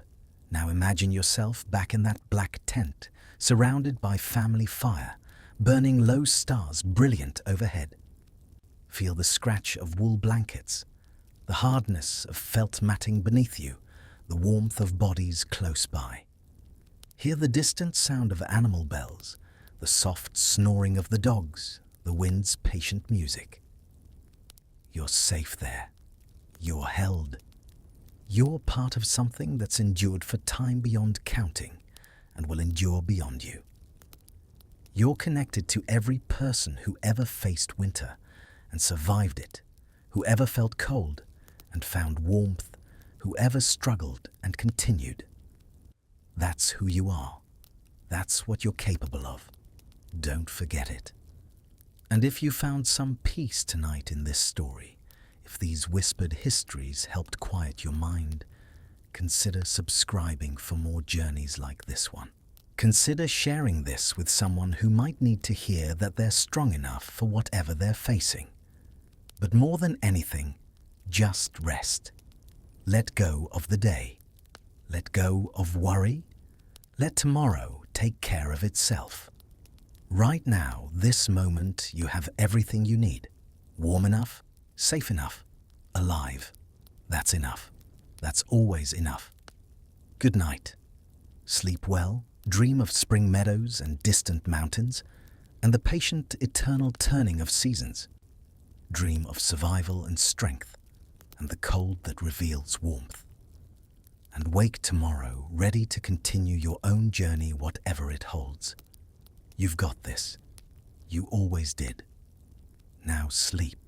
now imagine yourself back in that black tent, surrounded by family fire, burning low stars brilliant overhead. Feel the scratch of wool blankets, the hardness of felt matting beneath you, the warmth of bodies close by. Hear the distant sound of animal bells, the soft snoring of the dogs, the wind's patient music. You're safe there. You're held. You're part of something that's endured for time beyond counting and will endure beyond you. You're connected to every person who ever faced winter and survived it, who ever felt cold and found warmth, who ever struggled and continued. That's who you are. That's what you're capable of. Don't forget it. And if you found some peace tonight in this story, if these whispered histories helped quiet your mind, consider subscribing for more journeys like this one. Consider sharing this with someone who might need to hear that they're strong enough for whatever they're facing. But more than anything, just rest. Let go of the day. Let go of worry. Let tomorrow take care of itself. Right now, this moment, you have everything you need. Warm enough, safe enough, alive. That's enough. That's always enough. Good night. Sleep well, dream of spring meadows and distant mountains, and the patient eternal turning of seasons. Dream of survival and strength, and the cold that reveals warmth. And wake tomorrow ready to continue your own journey, whatever it holds. You've got this. You always did. Now sleep.